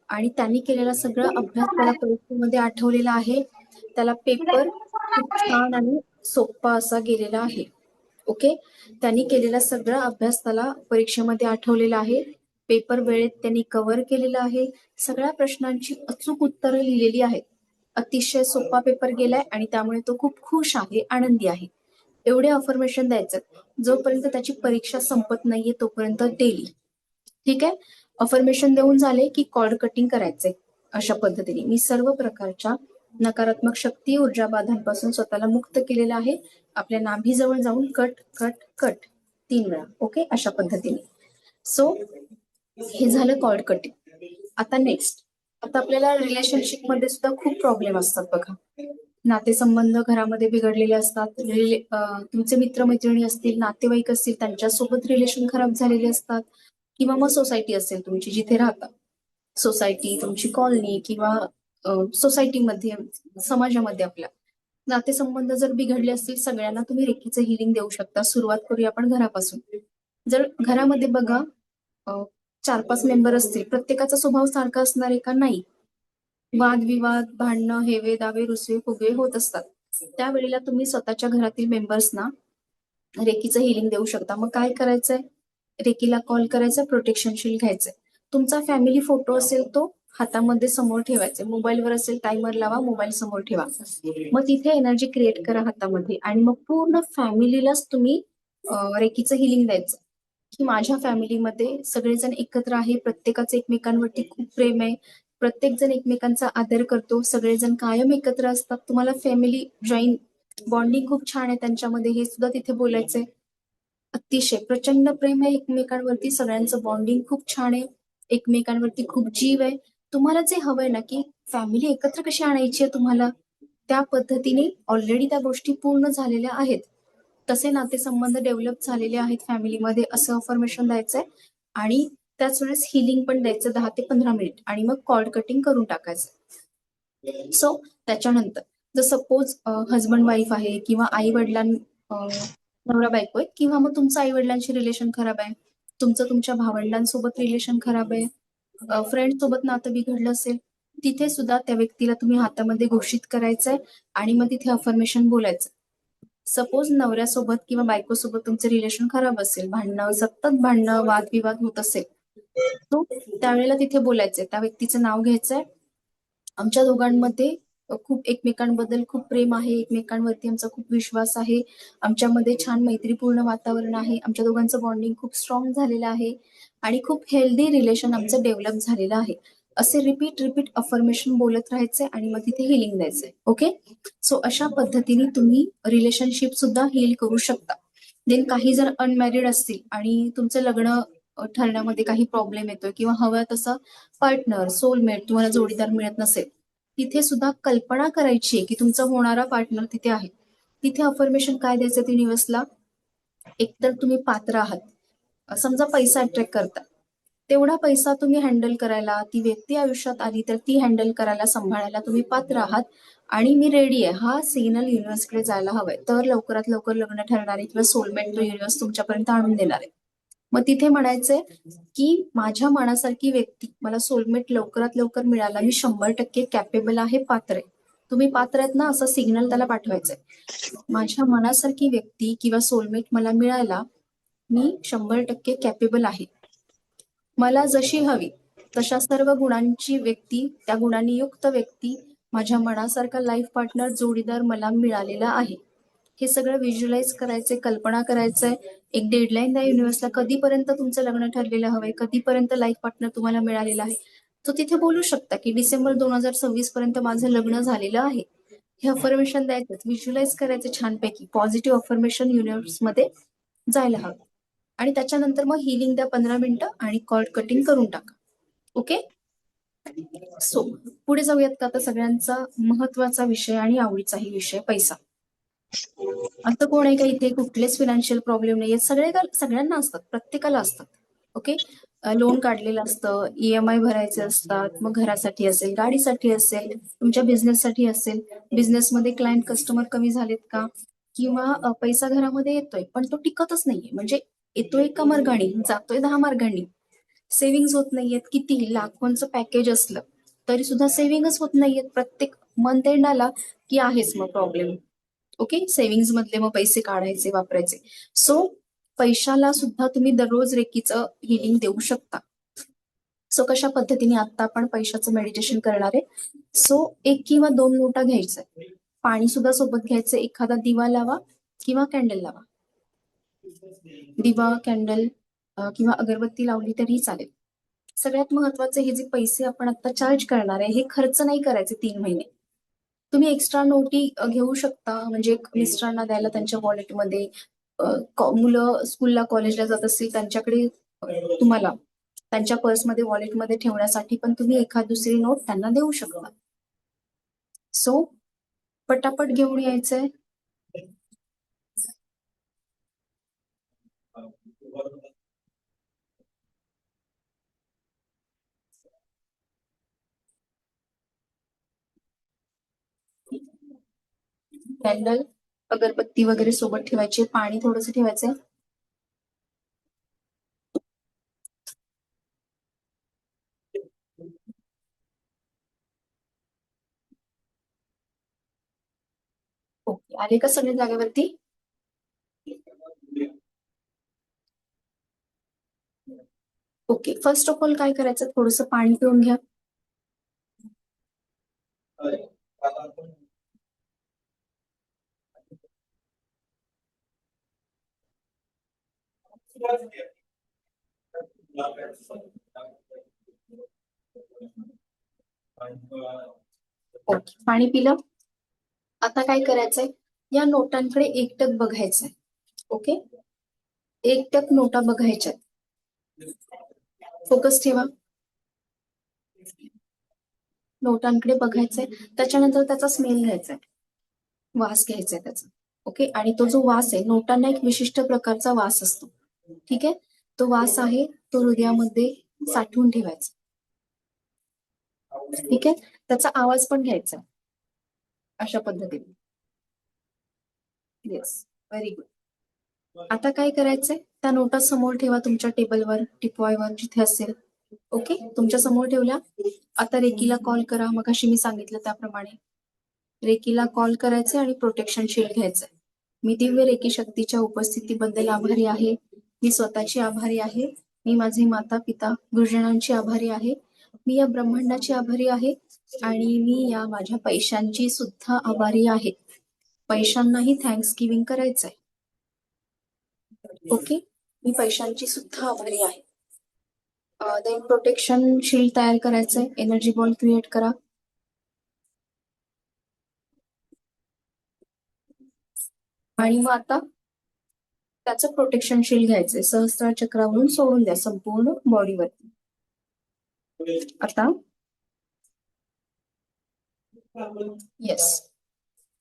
आणि त्यांनी केलेला सगळा अभ्यास त्याला परीक्षेमध्ये आठवलेला आहे, त्याला पेपर खूप छान आणि सोपा असा गेलेला आहे. ओके, त्यांनी केलेला सगळा अभ्यास त्याला परीक्षेमध्ये आठवलेला आहे, पेपर वेळेत त्यांनी कव्हर केलेला आहे, सगळ्या प्रश्नांची अचूक उत्तरं लिहिलेली आहेत, अतिशय सोपा पेपर गेलाय आणि त्यामुळे तो खूप खुश आहे, आनंदी आहे. एवढे अफर्मेशन द्यायचं जोपर्यंत त्याची परीक्षा संपत नाहीये तोपर्यंत डेली. ठीक आहे, अफर्मेशन देऊन झाले की कॉर्ड कटिंग करायचे. अशा पद्धतीने मी सर्व प्रकारच्या नकारात्मक शक्ती, ऊर्जा बाधांपासून स्वतःला मुक्त केलेलं आहे. आपल्या नाभीजवळ जाऊन कट कट कट 3 वेळा. ओके, अशा पद्धतीने. सो हे झालं कॉर्ड कटिंग. आता नेक्स्ट, आता आपल्याला रिलेशनशिप मध्ये सुद्धा खूप प्रॉब्लेम असतात बघा. नातेसंबंध घरामध्ये बिघडलेले असतात, तुमचे मित्रमैत्रिणी असतील, नातेवाईक असतील, त्यांच्यासोबत रिलेशन खराब झालेले असतात, किंवा मग सोसायटी असेल तुमची जिथे राहता, सोसायटी, तुमची कॉलनी, किंवा सोसायटीमध्ये, समाजामध्ये आपल्या नातेसंबंध जर बिघडले असतील, सगळ्यांना तुम्ही रेकीचं हिलिंग देऊ शकता. सुरुवात करूया आपण घरापासून. जर घरामध्ये बघा 4-5 मेंबर असतील, प्रत्येकाचा स्वभाव सारखा असणार आहे का? नाही. वादविवाद, भांडणं, हेवे दावे, रुसवे फुगवे होत असतात. त्यावेळेला तुम्ही स्वतःच्या घरातील मेंबर्सना रेकीचं हिलिंग देऊ शकता. मग काय करायचंय? रेकीला कॉल करायचा, प्रोटेक्शन शील्ड घ्यायचंय, तुमचा फॅमिली फोटो असेल तो हातामध्ये समोर ठेवायचा, मोबाईलवर असेल टायमर लावा, मोबाईल समोर ठेवा, मग तिथे एनर्जी क्रिएट करा हातामध्ये आणि मग पूर्ण फॅमिलीलाच तुम्ही रेकीचं हिलिंग द्यायचं की माझ्या फॅमिलीमध्ये सगळेजण एकत्र आहे, प्रत्येकाचं एकमेकांवरती खूप प्रेम आहे, प्रत्येक जण एकमेकांचा आदर करतो, सगळेजण कायम एकत्र असतात, तुम्हाला फॅमिली जॉईन बॉन्डिंग खूप छान आहे त्यांच्यामध्ये, हे सुद्धा तिथे बोलायचंय. अतिशय प्रचंड प्रेम आहे एकमेकांवरती, सगळ्यांचं बॉन्डिंग खूप छान आहे, एकमेकांवरती खूप जीव आहे. तुम्हाला जे हवंय ना की फॅमिली एकत्र कशी आणायची आहे तुम्हाला, त्या पद्धतीने ऑलरेडी त्या गोष्टी पूर्ण झालेल्या आहेत, तसे नातेसंबंध डेव्हलप झालेले आहेत फॅमिलीमध्ये, असं अफर्मेशन द्यायचंय. आणि त्याच वेळेस हिलिंग पण द्यायचं 10 ते 15 मिनिट आणि मग कॉर्ड कटिंग करून टाकायचं. सो त्याच्यानंतर जर सपोज हजबंड वाईफ आहे, किंवा आई वडिलां नवरा बायको आहेत, किंवा मग तुमचं आई वडिलांशी रिलेशन खराब आहे, तुमचं तुमच्या भावंडांसोबत रिलेशन खराब आहे, फ्रेंड सोबत नातं बिघडलं असेल, तिथे सुद्धा त्या व्यक्तीला तुम्ही हातामध्ये घोषित करायचंय आणि मग तिथे अफर्मेशन बोलायचं. सपोज नवऱ्यासोबत किंवा बायकोसोबत तुमचं रिलेशन खराब असेल, भांडणं, सतत भांडणं, वादविवाद होत असेल, तो त्यावेळेला तिथे बोलायचंय, त्या व्यक्तीचं नाव घ्यायचंय. आमच्या दोघांमध्ये खूप एकमेकांबद्दल खूप प्रेम आहे, एकमेकांवरती आमचा खूप विश्वास आहे, आमच्यामध्ये छान मैत्रीपूर्ण वातावरण आहे, आमच्या दोघांचं बॉन्डिंग खूप स्ट्रॉंग झालेलं आहे आणि खूप हेल्दी रिलेशन आमचं डेव्हलप झालेलं आहे. असे रिपीट अफर्मेशन बोलत राहायचे आणि मग तिथे हिलिंग द्यायचंय. ओके, सो अशा पद्धतीने तुम्ही रिलेशनशिप सुद्धा हील करू शकता. देन काही जर अनमॅरिड असतील आणि तुमचं लग्न ठरण्यामध्ये काही प्रॉब्लेम येतोय किंवा हवा तसा पार्टनर, सोलमेट, तुम्हाला जोडीदार मिळत नसेल, तिथे सुद्धा कल्पना करायची की तुमचा होणारा पार्टनर तिथे आहे. तिथे अफर्मेशन काय द्यायचं ते युनिव्हर्सला, एकतर तुम्ही पात्र आहात, समजा पैसा अट्रॅक्ट करता, तेवढा पैसा तुम्ही हँडल करायला, ती व्यक्ती आयुष्यात आली तर ती हँडल करायला, सांभाळायला तुम्ही पात्र आहात आणि मी रेडी आहे, हा सिग्नल युनिव्हर्सकडे जायला हवाय. तर लवकरात लवकर लग्न ठरणार आहे किंवा सोलमेट तो युनिव्हर्स तुमच्यापर्यंत आणून देणार आहे. मग तिथे म्हणायचंय की माझ्या मनासारखी व्यक्ती मला सोलमेट लवकरात लवकर मिळाला, मी 100% कॅपेबल आहे, पात्र आहे. तुम्ही पात्र आहेत ना, असा सिग्नल त्याला पाठवायचंय. माझ्या मनासारखी व्यक्ती किंवा सोलमेट मला मिळायला मी 100% कॅपेबल आहे. मला जशी हवी तशा सर्व गुणांची व्यक्ती, त्या गुणांनी युक्त व्यक्ती, माझ्या मनासारखा लाईफ पार्टनर, जोडीदार मला मिळालेला आहे. हे सगळं व्हिज्युअलाइज करायचंय, कल्पना करायचंय. एक डेडलाईन द्या युनिव्हर्सला, कधीपर्यंत तुमचं लग्न ठरलेलं हवंय, कधीपर्यंत लाईफ पार्टनर तुम्हाला मिळालेला आहे. तो तिथे बोलू शकता की डिसेंबर 2026 पर्यंत माझं लग्न झालेलं आहे. हे अफर्मेशन द्यायचं, व्हिज्युअलाइज करायचं छानपैकी, पॉझिटिव्ह अफर्मेशन युनिव्हर्समध्ये जायला हवं. आणि त्याच्यानंतर मग हिलिंग द्या 15 मिनिटं आणि कॉर्ड कटिंग करून टाका. ओके, सो पुढे जाऊयात का? आता सगळ्यांचा महत्वाचा विषय आणि आवडीचाही विषय, पैसा. असं कोण आहे का इथे कुठलेच फिनान्शियल प्रॉब्लेम नाहीये? सगळ्यांना असतात, प्रत्येकाला असतात. ओके, लोन काढलेलं असतं, EMI भरायचे असतात, मग घरासाठी असेल, गाडीसाठी असेल, तुमच्या बिझनेससाठी असेल, बिझनेसमध्ये क्लायंट कस्टमर कमी झालेत का, किंवा पैसा घरामध्ये येतोय पण तो टिकतच नाहीये, म्हणजे येतोय एका मार्गाने जातोय 10 मार्गांनी, सेव्हिंग होत नाहीयेत. किती लाखोंचं पॅकेज असलं तरी सुद्धा सेव्हिंगच होत नाहीयेत. प्रत्येक मंथ एंड आला की आहेच मग प्रॉब्लेम. ओके, सेव्हिंग्ज मधले मग पैसे काढायचे, वापरायचे. सो पैशाला सुद्धा तुम्ही दररोज रेकीचं हिलिंग देऊ शकता. सो कशा पद्धतीने आता आपण पैशाचं मेडिटेशन करणार आहे. सो 1 किंवा 2 नोटा घ्यायचा, पाणी सुद्धा सोबत घ्यायचं, एखादा दिवा लावा किंवा कॅन्डल लावा. दिवा, कॅन्डल किंवा अगरबत्ती लावली तरी चालेल. सगळ्यात महत्वाचं, हे जे पैसे आपण आता चार्ज करणार आहे हे खर्च नाही करायचे 3 महिने. तुम्ही एक्स्ट्रा नोटी घेऊ शकता, म्हणजे मिस्टरांना द्यायला त्यांच्या वॉलेटमध्ये, मुलं स्कूलला कॉलेजला जात असतील त्यांच्याकडे, तुम्हाला त्यांच्या पर्समध्ये वॉलेटमध्ये ठेवण्यासाठी पण तुम्ही एखाद दुसरी नोट त्यांना देऊ शकता. सो पटापट घेऊन यायचंय. कॅन्डल, अगरबत्ती वगैरे सोबत ठेवायची, पाणी थोडंसं ठेवायचंय. ओके, आले का सगळे जागेवरती? ओके, फर्स्ट ऑफ ऑल काय करायचं, थोडंसं पाणी पिऊन घ्या. ओके, पाणी पिलं. आता काय करायचंय, या नोटांकडे एकटक बघायचंय. ओके, एकटक नोटा बघायच्या, फोकस ठेवा. नोटांकडे बघायचंय, त्याच्यानंतर त्याचा स्मेल घ्यायचाय, वास घ्यायचाय त्याचा. ओके, आणि तो जो वास आहे, नोटांना एक विशिष्ट प्रकारचा वास असतो. ठीक आहे, तो वास आहे तो हृदयामध्ये साठवून ठेवायचा. ठीक आहे, त्याचा आवाज पण घ्यायचा अशा पद्धतीने. Yes, very good. आता काय करायचंय, त्या नोटा समोर ठेवा तुमच्या टेबलवर, टिपॉयवर, जिथे असेल. ओके, तुमच्या समोर ठेवल्या. आता रेकीला कॉल करा, मगाशी मी सांगितलं त्याप्रमाणे. रेकीला कॉल करायचे आणि प्रोटेक्शन शील्ड घ्यायचंय. मी दिव्य रेकी शक्तीच्या उपस्थितीबद्दल आभारी आहे. मी स्वतःची आभारी आहे. मी माझे माता पिता गुरुजनांची आभारी आहे. मी या ब्रह्मांडाची आभारी आहे आणि मी या माझ्या पैशांची सुद्धा आभारी आहे. पैशांनाही थँक्स गिव्हिंग करायचंय. ओके, मी पैशांची सुद्धा आभारी आहे. देन प्रोटेक्शन शील्ड तयार करायचंय. एनर्जी बॉन्ड क्रिएट करा. आणि मग आता त्याचं प्रोटेक्शन शील्ड घ्यायचंय. सहस्त्रार चक्रावरून सोडून द्या संपूर्ण बॉडीवर. आता येस,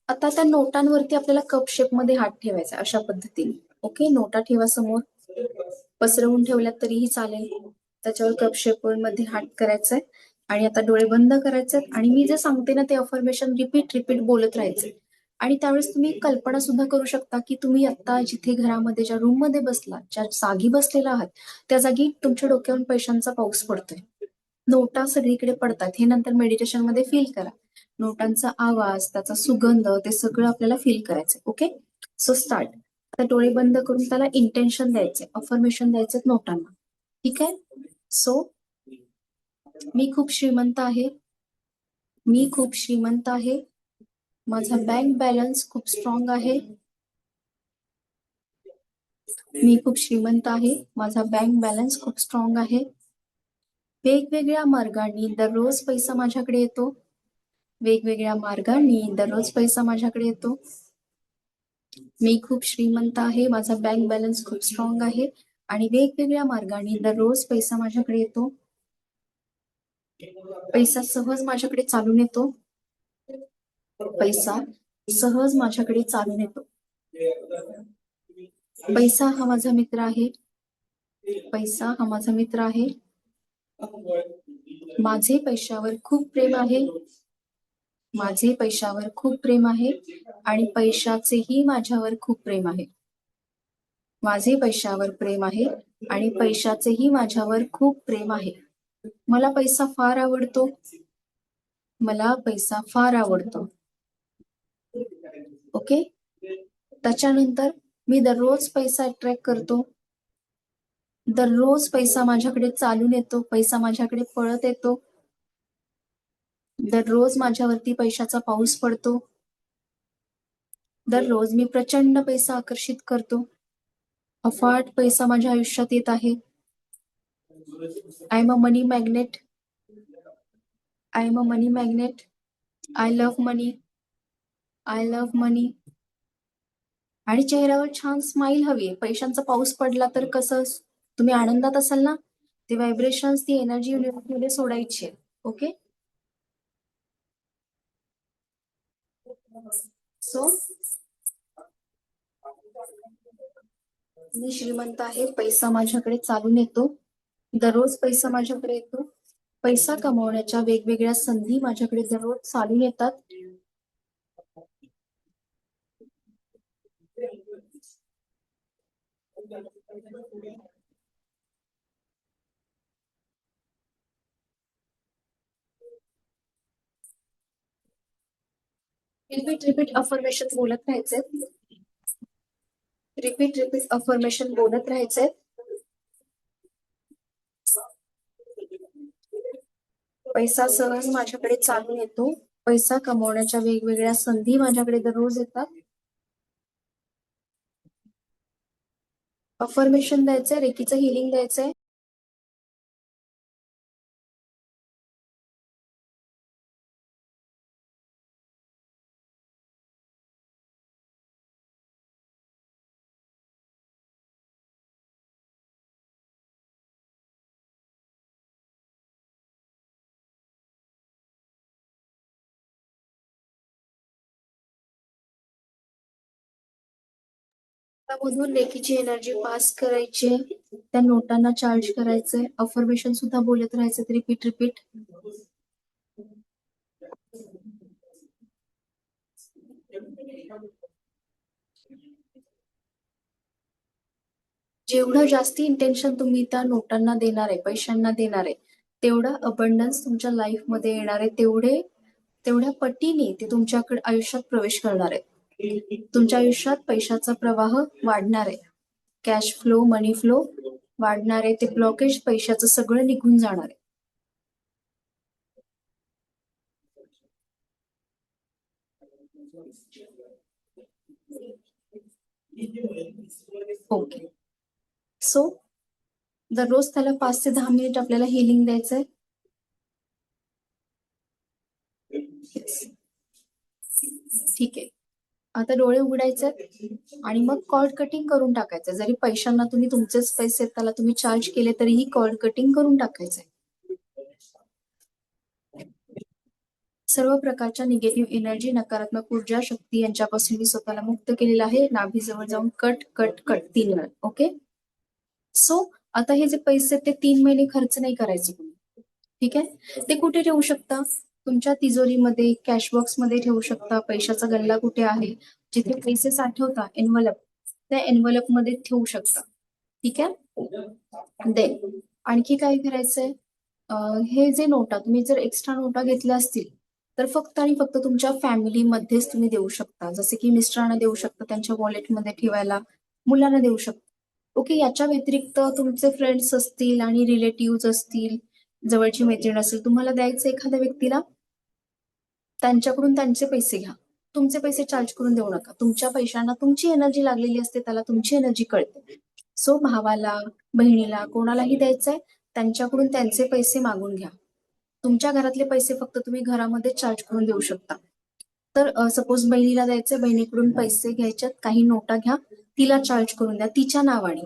आता त्या नोटांवरती आपल्याला कप शेप मध्ये हात ठेवायचा अशा पद्धतीने. ओके, नोटा ठेवा समोर, पसरवून ठेवल्यात तरीही चालेल. त्याच्यावर कप शेप मध्ये हात करायचाय आणि आता डोळे बंद करायचे आणि मी जे सांगते ना ते अफर्मेशन रिपीट बोलत राहायचे. आणि त्यावेळेस तुम्ही कल्पना सुद्धा करू शकता की तुम्ही आता जिथे घरामध्ये ज्या रूम मध्ये बसला, ज्या जागी बसलेला आहात, त्या जागी तुमच्या डोक्यावरून पैशांचा पाऊस पडतोय. नोटा सगळीकडे पडतात. हे नंतर मेडिटेशन मध्ये फील करा. नोटांचा आवाज, त्याचा सुगंध, ते सगळं आपल्याला फील करायचं. Okay, so start. आता डोळे बंद करून त्याला इंटेन्शन द्यायचे, अफर्मेशन द्यायचे नोटांना. ठीक आहे. सो मी खूप श्रीमंत आहे. मी खूप श्रीमंत आहे. माझा बँक बॅलन्स खूप स्ट्रॉंग आहे. मी खूप श्रीमंत आहे. माझा बँक बॅलन्स खूप स्ट्रॉंग आहे. वेगवेगळ्या मार्गांनी दररोज पैसा माझ्याकडे येतो. वेगवेगळ्या मार्गांनी दररोज पैसा माझ्याकडे येतो. मी खूप श्रीमंत आहे. माझा बँक बॅलन्स खूप स्ट्रॉंग आहे आणि वेगवेगळ्या मार्गांनी दररोज पैसा माझ्याकडे येतो. पैसा सहज माझ्याकडे चालून येतो. पैसा सहज माझ्याकडे चालून येतो. पैसा हा माझा मित्र आहे. पैसा हा माझा मित्र आहे. माझे पैशावर खूप प्रेम आहे. माझे पैशावर खूप प्रेम आहे आणि पैशाचेही माझ्यावर खूप प्रेम आहे. माझे पैशावर प्रेम आहे आणि पैशाचेही माझ्यावर खूप प्रेम आहे. मला पैसा फार आवडतो. मला पैसा फार आवडतो. ओके, त्याच्यानंतर मी दररोज पैसा अट्रॅक्ट करतो. दररोज पैसा माझ्याकडे चालून येतो. पैसा माझ्याकडे पळत येतो. दररोज माझ्यावरती पैशाचा पाऊस पडतो. दररोज मी प्रचंड पैसा आकर्षित करतो. अफाट पैसा माझ्या आयुष्यात येत आहे. I am a money magnet. I am a money magnet. I love money. I love money. आणि चेहऱ्यावर छान स्माइल हवी. पैशांचा पाऊस पडला तर कसं तुम्ही आनंदात असाल ना, ते व्हायब्रेशन्स, ती एनर्जी युनिव्हर्समध्ये सोडायची. ओके, सो मी श्रीमंत आहे. पैसा माझ्याकडे चालून येतो. दररोज पैसा माझ्याकडे येतो. पैसा कमवण्याच्या वेगवेगळ्या संधी माझ्याकडे दररोज चालून येतात. रिपीट अफर्मेशन बोलत राहायचे. रिपीट अफर्मेशन बोलत राहायचे. पैसा सहज माझ्याकडे चालून येतो. पैसा कमवण्याच्या वेगवेगळ्या संधी माझ्याकडे दररोज येतात. अफर्मेशन द्यायचंय, रेकीचं हिलिंग द्यायचंय. मधून रेकीची एनर्जी पास करायची. त्या नोटांना चार्ज करायचंय. अफर्मेशन सुद्धा बोलत राहायचं. रिपीट. जेवढं जास्ती इंटेन्शन तुम्ही त्या नोटांना देणार आहे, पैशांना देणार आहे, तेवढा अबंडन्स तुमच्या लाईफमध्ये येणार आहे, तेवढ्या पटीने ते तुमच्याकडे आयुष्यात प्रवेश करणार आहे. तुमच्या आयुष्यात पैशाचा प्रवाह वाढणार आहे. कॅश फ्लो, मनी फ्लो वाढणार आहे. ते ब्लॉकेज पैशाचं सगळं निघून जाणार आहे. ओके. सो दररोज त्याला 5 ते 10 मिनिट आपल्याला हिलिंग द्यायचंय. Yes. ठीक आहे. आता डोळे उघडायचे आणि मग कॉर्ड कटिंग करून टाकायचं. जरी पैशांना तुम्ही तुमचेच पैसे त्याला तुम्ही चार्ज केले तरीही कॉर्ड कटिंग करून टाकायचंय. सर्व प्रकारच्या निगेटिव्ह एनर्जी, नकारात्मक ऊर्जा, शक्ती यांच्यापासून मी स्वतःला मुक्त केलेलं आहे. नाभीजवळ जाऊन कट कट कट 3 वेळा. ओके. सो आता हे जे पैसे ते 3 महिने खर्च नाही करायचे तुम्ही. ठीक आहे. ते कुठे ठेवू शकता? तुमच्या तिजोरीमध्ये, कॅश बॉक्स मध्ये ठेवू शकता. पैशाचा गल्ला कुठे आहे, जिथे पैसे साठवता, एनव्हलप, त्या एनव्हलप मध्ये ठेवू शकता. ठीक आहे. देन आणखी काय करायचंय, हे जे नोटा तुम्ही जर एक्स्ट्रा नोटा घेतल्या असतील तर फक्त आणि फक्त तुमच्या फॅमिलीमध्येच तुम्ही देऊ शकता. जसे की मिस्टरांना देऊ शकता त्यांच्या वॉलेटमध्ये ठेवायला, मुलांना देऊ शकता. ओके. याच्या व्यतिरिक्त तुमचे फ्रेंड्स असतील आणि रिलेटिव्ह असतील, जवळची मैत्रीण असेल, तुम्हाला द्यायचं एखाद्या व्यक्तीला, त्यांच्याकडून त्यांचे पैसे घ्या. तुमचे पैसे चार्ज करून देऊ नका. तुमच्या पैशांना तुमची एनर्जी लागलेली असते, त्याला तुमची एनर्जी कळते. सो भावाला, बहिणीला, कोणालाही द्यायचंय, त्यांच्याकडून त्यांचे पैसे मागून घ्या. तुमच्या घरातले पैसे फक्त तुम्ही घरामध्ये चार्ज करून देऊ शकता. तर सपोज बहिणीला द्यायचे, बहिणीकडून पैसे घ्यायच्यात, काही नोटा घ्या, तिला चार्ज करून द्या तिच्या नावाने.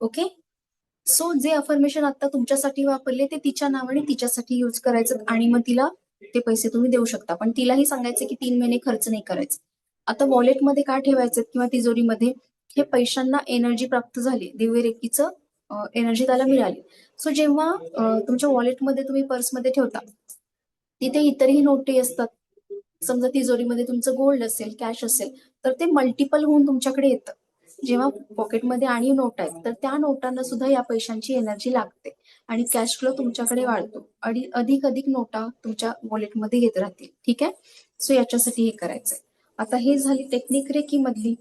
ओके. सो जे अफर्मेशन आता तुमच्यासाठी वापरले ते तिच्या नावाने तिच्यासाठी यूज करायचं आणि मग तिला ते पैसे तुम्ही देऊ शकता. पण तिलाही सांगायचं की 3 महिने खर्च नाही करायचं. आता वॉलेटमध्ये काय ठेवायचं किंवा तिजोरीमध्ये, हे पैशांना एनर्जी प्राप्त झाली, दिव्य रेकीचं एनर्जी त्याला मिळाली. सो जेव्हा तुमच्या वॉलेटमध्ये तुम्ही पर्समध्ये ठेवता, तिथे इतरही नोटे असतात. समजा तिजोरीमध्ये तुमचं गोल्ड असेल, कॅश असेल, तर ते मल्टिपल होऊन तुमच्याकडे येतं. जेव्हा पॉकेटमध्ये आणि नोट आहेत तर त्या नोटांना सुद्धा या पैशांची एनर्जी लागते आणि कॅश फ्लो तुमच्याकडे वाढतो आणि अधिक अधिक नोटा तुमच्या वॉलेटमध्ये येत राहतील. ठीक आहे. सो याच्यासाठी हे करायचंय. आता हे झाली टेक्निक रेकी मधली.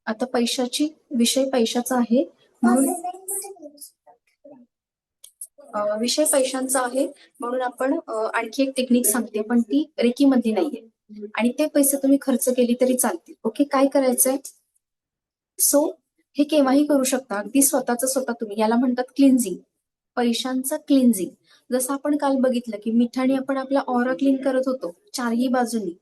आता पैशाची, विषय पैशाचा आहे म्हणून विषय पैशांचा आहे म्हणून आपण आणखी एक टेक्निक सांगते, पण ती रेकी मधली नाहीये आणि ते पैसे तुम्ही खर्च केली तरी चालतील. ओके. काय करायचंय, सो हे केव्हाही करू शकता, अगदी स्वतः तुम्ही. याला म्हणतात क्लिन्झिंग, पैशांचं क्लिन्झिंग. जसं आपण काल बघितलं की मिठाने आपण आपला ऑरा क्लीन करत होतो चारही बाजूनी.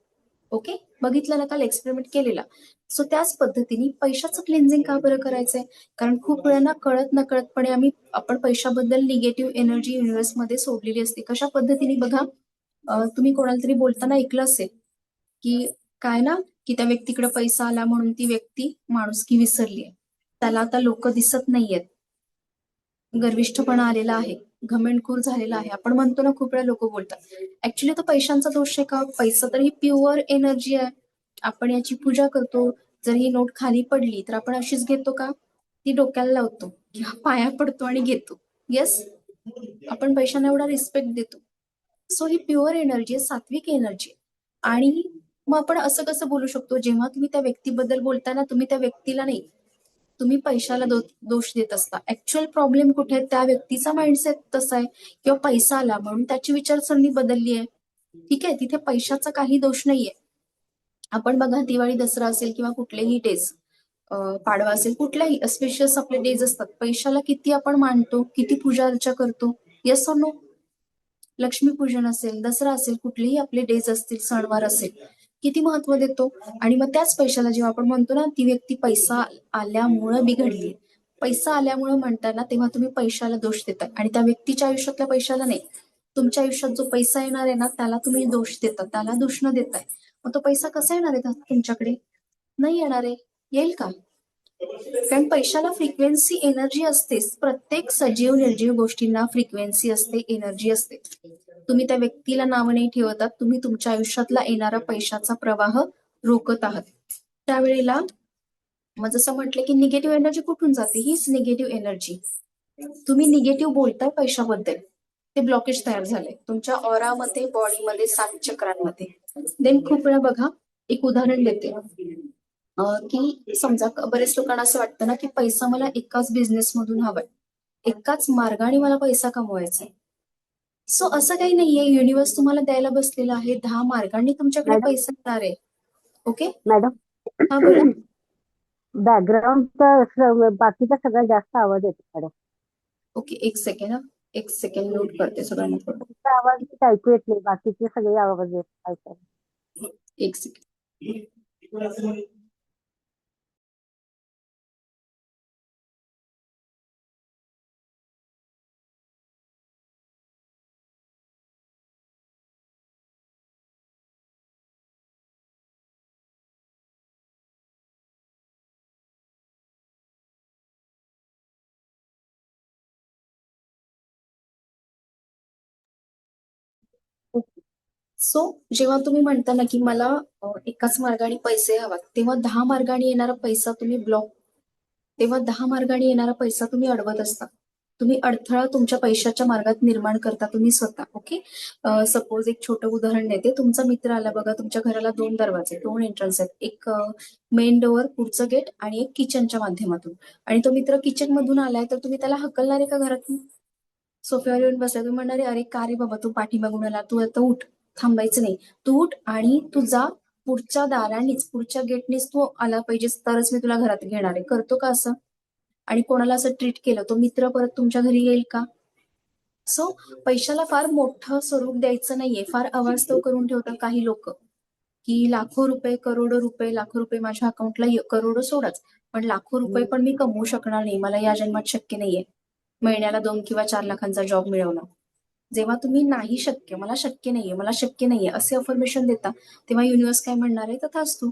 ओके. बघितलं ना काल, एक्सपेरिमेंट केलेला. सो त्याच पद्धतीने पैशाचं क्लिन्झिंग का बरं करायचंय, कारण खूप वेळांना कळत नकळतपणे आपण पैशाबद्दल निगेटिव्ह एनर्जी युनिव्हर्समध्ये सोडलेली असते. कशा पद्धतीने बघा, तुम्ही कोणाला तरी बोलताना ऐकलं असेल की काय ना, की त्या व्यक्तीकडे पैसा आला म्हणून ती व्यक्ती माणुसकी विसरलीये, त्याला आता लोक दिसत नाहीयेत, गर्विष्ठपणा आलेला आहे, घमेंडखोर झालेला आहे. आपण म्हणतो ना, खूप वेळा लोक बोलतात. ऍक्च्युली तो पैशांचा दोष आहे का? पैसा तर ही प्युअर एनर्जी आहे. आपण याची पूजा करतो. जर ही नोट खाली पडली तर आपण अशीच घेतो का? ती डोक्याला लावतो किंवा पाया पडतो आणि घेतो. येस, आपण पैशांना एवढा रिस्पेक्ट देतो. सो ही प्युअर एनर्जी आहे, सात्विक एनर्जी. आणि मग आपण असं कसं बोलू शकतो, जेव्हा तुम्ही त्या व्यक्तीबद्दल बोलताना तुम्ही त्या व्यक्तीला नाही, तुम्ही पैशाला दोष देत असता. ऍक्च्युअल प्रॉब्लेम कुठे आहे, त्या व्यक्तीचा माइंडसेट तसा आहे किंवा पैसा आला म्हणून त्याची विचारसरणी बदलली आहे. ठीक आहे. तिथे पैशाचा काही दोष नाहीये. आपण बघा, दिवाळी, दसरा असेल किंवा कुठलेही डेज, पाडवा असेल, कुठल्याही अस्पिशियस आपले डेज असतात, पैशाला किती आपण मानतो, किती पूजा अर्चा करतो. येस और नो? लक्ष्मीपूजन असेल, दसरा असेल, कुठलेही आपले डेज असतील, सणवार असेल, किती महत्व देतो. आणि मग त्याच पैशाला जेव्हा आपण म्हणतो ना, ती व्यक्ती पैसा आल्यामुळे बिघडली, पैसा आल्यामुळे म्हणताना, तेव्हा तुम्ही पैशाला दोष देताय आणि त्या व्यक्तीच्या आयुष्यातल्या पैशाला नाही. तुमच्या आयुष्यात जो पैसा येणार आहे ना, त्याला तुम्ही दोष देता, त्याला दोष न देताय. मग तो पैसा कसा येणार आहे तुमच्याकडे? नाही येणार आहे. येईल का? कारण पैशाला फ्रिक्वेन्सी, एनर्जी असतेच. प्रत्येक सजीव निर्जीव गोष्टींना फ्रिक्वेन्सी असते, एनर्जी असते. तुम्ही त्या व्यक्तीला नाव नाही ठेवत आहात, तुम्ही तुमच्या आयुष्यातला येणारा पैशाचा प्रवाह रोखत आहात. त्यावेळेला मग जसं म्हटलं की निगेटिव्ह एनर्जी कुठून जाते, हीच निगेटिव्ह एनर्जी. तुम्ही निगेटिव्ह बोलताय पैशाबद्दल, ते ब्लॉकेज तयार झाले तुमच्या ऑरामध्ये, बॉडीमध्ये, 7 चक्रांमध्ये. देन खूप वेळा बघा, एक उदाहरण देते की समजा बरेच लोकांना असं वाटतं ना की पैसा मला एकाच बिझनेस मधून हवाय, एकाच मार्गाने मला पैसा कमवायचा आहे. सो असं काही नाहीये, युनिव्हर्स तुम्हाला द्यायला बसलेला आहे, 10 मार्गांनी तुमच्याकडे मॅडम पैसा येणार आहे. ओके, मॅडम हा बोला. बॅकग्राऊंडचा बाकीचा सगळ्यात जास्त आवाज येतो मॅडम. ओके, एक सेकंड नोट करते सगळ्यांना. तुमचा आवाज नीट ऐकू येत नाही, बाकीचे सगळे आवाज येत ऐकायला. एक सेकंड. सो जेव्हा तुम्ही म्हणता ना की मला एकाच मार्गाने पैसे हवा, तेव्हा 10 मार्गाने येणारा पैसा तुम्ही तेव्हा 10 मार्गाने येणारा पैसा तुम्ही अडवत असता. तुम्ही अडथळा तुमच्या पैशाच्या मार्गात निर्माण करता तुम्ही स्वतः. ओके, सपोज एक छोटं उदाहरण देते. तुमचा मित्र आला बघा, तुमच्या घराला 2 दरवाजे, 2 एंट्रन्स आहेत, एक मेन डोअर, पुढचं गेट आणि एक किचनच्या माध्यमातून. आणि तो मित्र किचन मधून आलाय, तर तुम्ही त्याला हकलणार आहे का घरातून? सोफ्यावर येऊन बसला, तुम्ही म्हणणार अरे का रे बाबा, तू पाठीमागून आला, तू आता उठ. थांबायचं नाही, तू उठ आणि तू जा, पुढच्या दारानेच, पुढच्या गेटनेच तू आला पाहिजेस, तरच मी तुला घरात घेणार आहे. करतो का असं? आणि कोणाला असं ट्रीट केलं, तो मित्र परत तुमच्या घरी येईल का? सो पैशाला फार मोठं स्वरूप द्यायचं नाहीये. फार अवास्तव करून ठेवतात काही लोक की लाखो रुपये, करोडो रुपये, लाखो रुपये माझ्या अकाउंटला, करोडो सोडाच, पण लाखो रुपये पण मी कमवू शकणार नाही, मला या जन्मात शक्य नाहीये महिन्याला 2 किंवा 4 लाखांचा जॉब मिळवणं. जेव्हा तुम्ही नाही शक्य, मला शक्य नाहीये, मला शक्य नाहीये असे अफर्मेशन देता, तेव्हा युनिव्हर्स काय म्हणणार आहे, तथास्तु.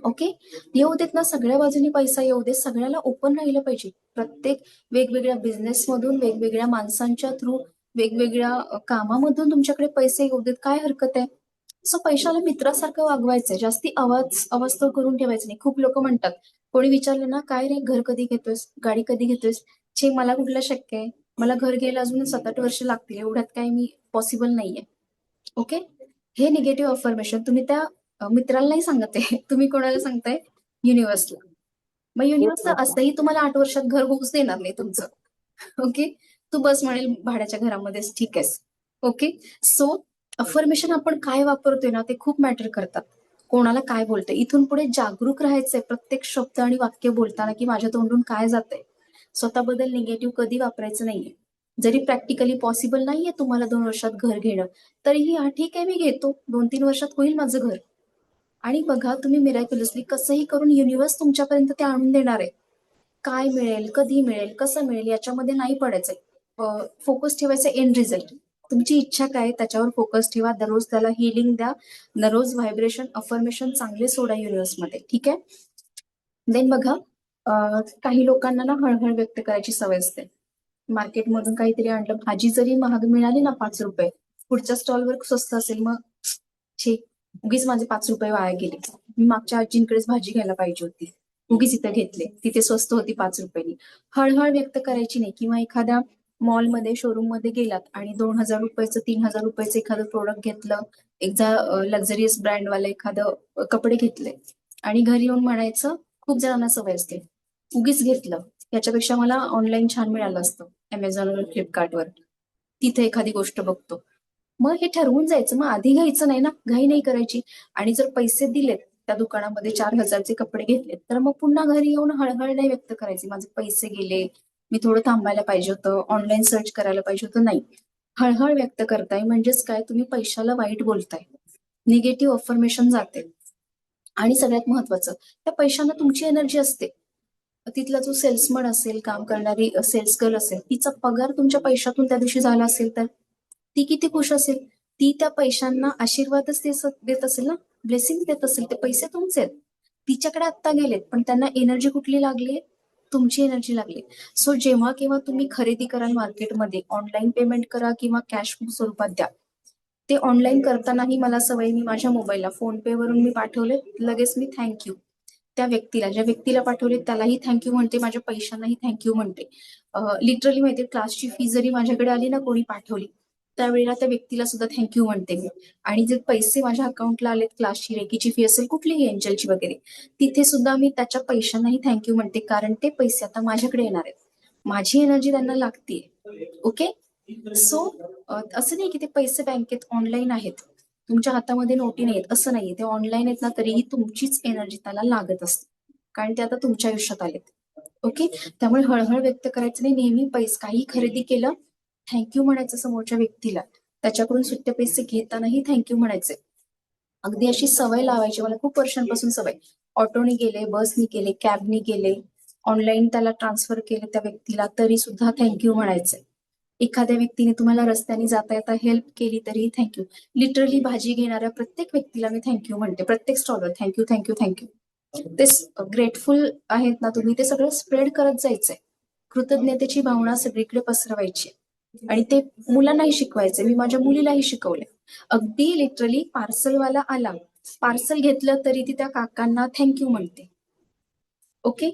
ओके, येऊ देत ना, सगळ्या बाजूनी पैसा येऊ दे, सगळ्याला ओपन राहिलं पाहिजे. प्रत्येक वेगवेगळ्या बिझनेस मधून, वेगवेगळ्या माणसांच्या थ्रू, वेगवेगळ्या कामामधून तुमच्याकडे पैसे येऊ देत, काय हरकत आहे? सो पैशाला मित्रासारखं वागवायचंय, जास्ती अवास्तव करून ठेवायचं नाही. खूप लोक म्हणतात, कोणी विचारलं ना, काय रे घर कधी घेतोयस, गाडी कधी घेतोयस, छे मला कुठलं शक्य आहे, मला घर घ्यायला अजून 7-8 वर्ष लागतील, एवढ्यात काय मी पॉसिबल नाहीये. ओके, हे निगेटिव्ह अफर्मेशन तुम्ही त्या मित्राला नाही सांगत आहे, तुम्ही कोणाला सांगताय? युनिव्हर्सला. मग युनिव्हर्स असंही तुम्हाला 8 वर्षात घर होऊच देणार नाही तुमचं. ओके, तू बस म्हणेल भाड्याच्या घरामध्येच, ठीक आहेस. ओके, सो अफर्मेशन आपण काय वापरतोय ना, ते खूप मॅटर करतात. कोणाला काय बोलतंय, इथून पुढे जागरूक राहायचंय प्रत्येक शब्द आणि वाक्य बोलताना की माझ्या तोंडून काय जातंय. स्वतःबद्दल निगेटिव्ह कधी वापरायचं नाहीये. जरी प्रॅक्टिकली पॉसिबल नाहीये तुम्हाला 2 वर्षात घर घेणं, तरीही हा ठीक आहे, मी घेतो, 2-3 वर्षात होईल माझं घर. आणि बघा, तुम्ही मिरॅक्युलसली कसंही करून युनिव्हर्स तुमच्यापर्यंत ते आणून देणार आहे. काय मिळेल, कधी मिळेल, कसं मिळेल याच्यामध्ये नाही पडायचंय. फोकस ठेवायचं एंड रिझल्ट. तुमची इच्छा काय त्याच्यावर फोकस ठेवा, दररोज त्याला हिलिंग द्या, दररोज व्हायब्रेशन, अफर्मेशन चांगले सोडा युनिव्हर्समध्ये. ठीक आहे. देन बघा, काही लोकांना ना हळहळ व्यक्त करायची सवय असते. मार्केटमधून काहीतरी आणलं, भाजी जरी महाग मिळाली ना 5 रुपये, पुढच्या स्टॉलवर स्वस्त असेल, मग छे उगीच माझे 5 रुपये वाया गेले, मी मागच्या आजींकडेच भाजी घ्यायला पाहिजे होती, उगीच इथं घेतले, तिथे स्वस्त होती 5 रुपयांनी. हळहळ व्यक्त करायची नाही. किंवा एखाद्या मॉलमध्ये, शोरूम मध्ये गेलात आणि 2,000 रुपयाचं, 3,000 रुपयाचं एखादं प्रोडक्ट घेतलं, लक्झरियस ब्रँडवाले एखादं कपडे घेतले आणि घरी येऊन म्हणायचं, खूप जणांना सवय असते, उगीच घेतलं, याच्यापेक्षा मला ऑनलाईन छान मिळालं असतं, अमेझॉनवर, फ्लिपकार्टवर, तिथे एखादी गोष्ट बघतो. मग हे ठरवून जायचं, मग आधी घ्यायचं नाही ना, घाई नाही करायची. आणि जर पैसे दिलेत त्या दुकानामध्ये, 4,000चे कपडे घेतलेत, तर मग पुन्हा घरी येऊन हळहळ नाही व्यक्त करायची, माझे पैसे गेले, मी थोडं थांबायला पाहिजे होतं, ऑनलाईन सर्च करायला पाहिजे होतं. नाही, हळहळ व्यक्त करताय म्हणजेच काय, तुम्ही पैशाला वाईट बोलताय, निगेटिव्ह अफर्मेशन जाते. आणि सगळ्यात महत्वाचं, त्या पैशांना तुमची एनर्जी असते. तिथला जो सेल्समन असेल, काम करणारी सेल्स गर्ल असेल, तिचा पगार तुमच्या पैशातून त्या दिवशी झाला असेल तर ती किती खुश असेल. ती त्या पैशांना आशीर्वादच देत असेल ना, ब्लेसिंग देत असेल. ते पैसे तुमचे आहेत, तिच्याकडे आत्ता गेलेत, पण त्यांना एनर्जी कुठली लागली, तुमची एनर्जी लागली. सो जेव्हा केव्हा तुम्ही खरेदी कराल मार्केटमध्ये, ऑनलाईन पेमेंट करा किंवा कॅश स्वरूपात द्या. ते ऑनलाईन करतानाही मला सवय, मी माझ्या मोबाईलला फोन पे वरून मी पाठवले, लगेच मी थँक्यू, त्या व्यक्तीला, ज्या व्यक्तीला पाठवले त्यालाही थँक्यू म्हणते, माझ्या पैशांनाही थँक्यू म्हणते. लिटरली माहितीये, क्लासची फी जरी माझ्याकडे आली ना, कोणी पाठवली, त्यावेळेला त्या व्यक्तीला सुद्धा थँक्यू म्हणते मी. आणि जे पैसे माझ्या अकाउंटला आलेत, क्लासची रेकीची फी असेल, कुठलीही एंजलची वगैरे, तिथे सुद्धा मी त्याच्या पैशांनाही थँक्यू म्हणते, कारण ते पैसे आता माझ्याकडे येणार आहेत, माझी एनर्जी त्यांना लागते. ओके, सो असं नाही की ते पैसे बँकेत ऑनलाईन आहेत, तुमच्या हातामध्ये नोटी नाहीत, असं नाहीये. ते ऑनलाईन आहेत ना, तरीही तुमचीच एनर्जी त्याला लागत असते, कारण ते आता तुमच्या आयुष्यात आलेत. ओके, त्यामुळे हळहळ व्यक्त करायचं नाही. नेहमी काही खरेदी केलं, थँक्यू म्हणायचं समोरच्या व्यक्तीला. त्याच्याकडून सुट्टे पैसे घेतानाही थँक्यू म्हणायचे. अगदी अशी सवय लावायची. मला खूप वर्षांपासून सवय. ऑटोने गेले, बसनी गेले, कॅबनी गेले, ऑनलाईन त्याला ट्रान्सफर केले त्या व्यक्तीला, तरी सुद्धा थँक्यू म्हणायचे. एखाद्या व्यक्तीने तुम्हाला रस्त्याने जाता येता हेल्प केली तरीही थँक्यू. लिटरली भाजी घेणाऱ्या प्रत्येक व्यक्तीला मी थँक्यू म्हणते, प्रत्येक स्टॉलवर थँक्यू थँक्यू थँक्यू. ते ग्रेटफुल आहेत ना तुम्ही, ते सगळं स्प्रेड करत जायचंय. कृतज्ञतेची भावना सगळीकडे पसरवायची आणि ते मुलांनाही शिकवायचे. मी माझ्या मुलीलाही शिकवले. अगदी लिटरली पार्सलवाला आला, पार्सल घेतलं तरी ती त्या काकांना थँक्यू म्हणते. ओके,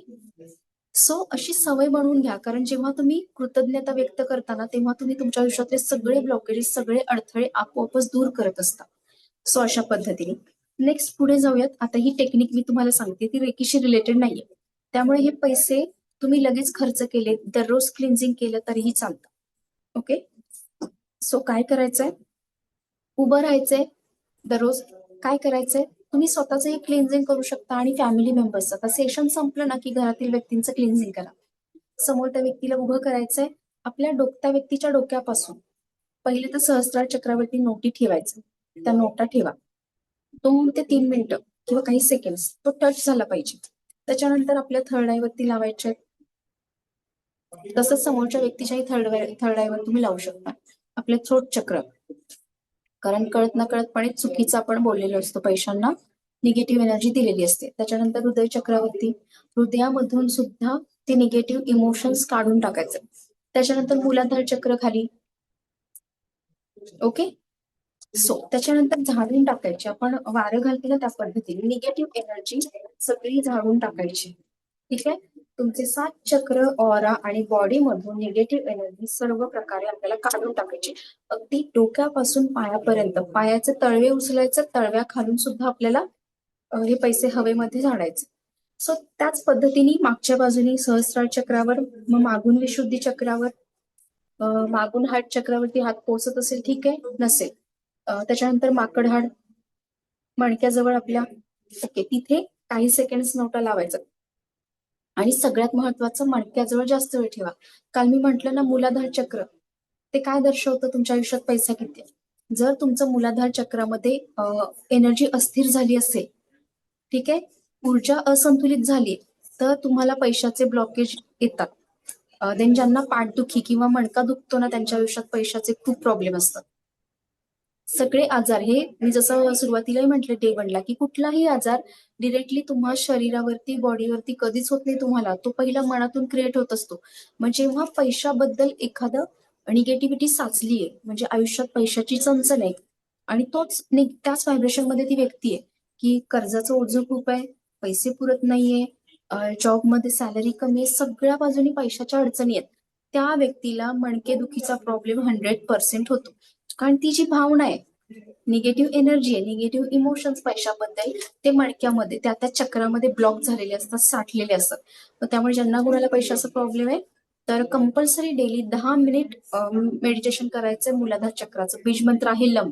सो अशी सवय बनवून घ्या, कारण जेव्हा तुम्ही कृतज्ञता व्यक्त करताना, तेव्हा तुम्ही तुमच्या आयुष्यातले सगळे ब्लॉकेजेस, सगळे अडथळे आपोआपच दूर करत असता. सो अशा पद्धतीने नेक्स्ट पुढे जाऊयात. आता ही टेक्निक मी तुम्हाला सांगते, ती रेकीशी रिलेटेड नाहीये, त्यामुळे हे पैसे तुम्ही लगेच खर्च केले, दररोज क्लिन्झिंग केलं तरीही चालतं. ओके, सो काय करायचंय, उभं राहायचंय दररोज. काय करायचंय, तुम्ही स्वतःचंही क्लिन्झिंग करू शकता आणि फॅमिली मेंबर्सचं. आता सेशन संपलं ना की घरातील व्यक्तींचं क्लिन्झिंग करा. समोर त्या व्यक्तीला उभं करायचंय. आपल्या त्या व्यक्तीच्या डोक्यापासून पहिले तर सहस्त्रार चक्रावरती नोटी ठेवायचं, त्या नोटा ठेवा. 2 ते 3 मिनिटं किंवा काही सेकंड्स तो टच झाला पाहिजे. त्याच्यानंतर आपल्या थर्ड आयवरती लावायचे. तसंच समोरच्या व्यक्तीच्याही थर्ड आयवर तुम्ही लावू शकता. आपले थ्रोट चक्र, कारण कळत नकळतपणे चुकीचं आपण बोललेलो असतो, पैशांना निगेटिव्ह एनर्जी दिलेली असते. त्याच्यानंतर हृदय चक्रावरती, हृदयामधून सुद्धा ते निगेटिव्ह इमोशन्स काढून टाकायचे. त्याच्यानंतर मूलाधार चक्र खाली. ओके, सो त्याच्यानंतर झाडून टाकायची. आपण वारं घालतो ना त्या पद्धतीने निगेटिव्ह एनर्जी सगळी झाडून टाकायची. ठीक आहे, तुमचे 7 चक्र, ऑरा आणि बॉडी मधून निगेटिव्ह एनर्जी सर्व प्रकारे आपल्याला काढून टाकायची. अगदी डोक्यापासून पायापर्यंत. पायाचे तळवे उचलायचं, तळव्या खालून सुद्धा आपल्याला हे पैसे हवेमध्ये झाडायचे. सो त्याच पद्धतीने मागच्या बाजूने सहस्रार चक्रावर, मग मागून विशुद्धी चक्रावर, मागून हार्ट चक्रावरती हात पोहोचत असेल ठीक आहे, नसेल त्याच्यानंतर माकड हाड मणक्याजवळ आपल्या. ओके, तिथे काही सेकंड्स नोटा लावायचं. आणि सगळ्यात महत्वाचं, मणक्याजवळ जास्त वेळ ठेवा. काल मी म्हटलं ना मूलाधार चक्र, ते काय दर्शवतं तुमच्या आयुष्यात पैसा किती. जर तुमचं मूलाधार चक्रामध्ये एनर्जी अस्थिर झाली असेल, ठीक आहे, ऊर्जा असंतुलित झाली, तर तुम्हाला पैशाचे ब्लॉकेज येतात. देन ज्यांना पाठदुखी किंवा मणका दुखतो ना, त्यांच्या आयुष्यात पैशाचे खूप प्रॉब्लेम असतात. सगळे आजार हे मी जसं सुरुवातीलाही म्हटलं डे 1ला, की कुठलाही आजार डिरेक्टली तुम्हा शरीरावरती, बॉडीवरती कधीच होत नाही तुम्हाला, तो पहिला मनातून क्रिएट होत असतो. मग जेव्हा पैशाबद्दल एखादं निगेटिव्हिटी साचलीये, म्हणजे आयुष्यात पैशाची चणचण आहे आणि त्याच व्हायब्रेशन मध्ये ती व्यक्ती आहे, की कर्जाचं ओझं खूप आहे, पैसे पुरत नाहीये, जॉबमध्ये सॅलरी कमी आहे, सगळ्या बाजूनी पैशाच्या अडचणी आहेत, त्या व्यक्तीला मणकेदुखीचा प्रॉब्लेम 100% होतो. कारण ती जी भावना आहे, निगेटिव्ह एनर्जी आहे, निगेटिव्ह इमोशन्स पैशाबद्दल, ते मणक्यामध्ये त्या चक्रामध्ये ब्लॉक झालेले असतात, साठलेले असतात. त्यामुळे ज्यांना कोणाला पैशाचा प्रॉब्लेम आहे, तर कंपल्सरी डेली 10 मिनिट मेडिटेशन करायचं मूलाधार चक्राचं. बीज मंत्र आहे लम.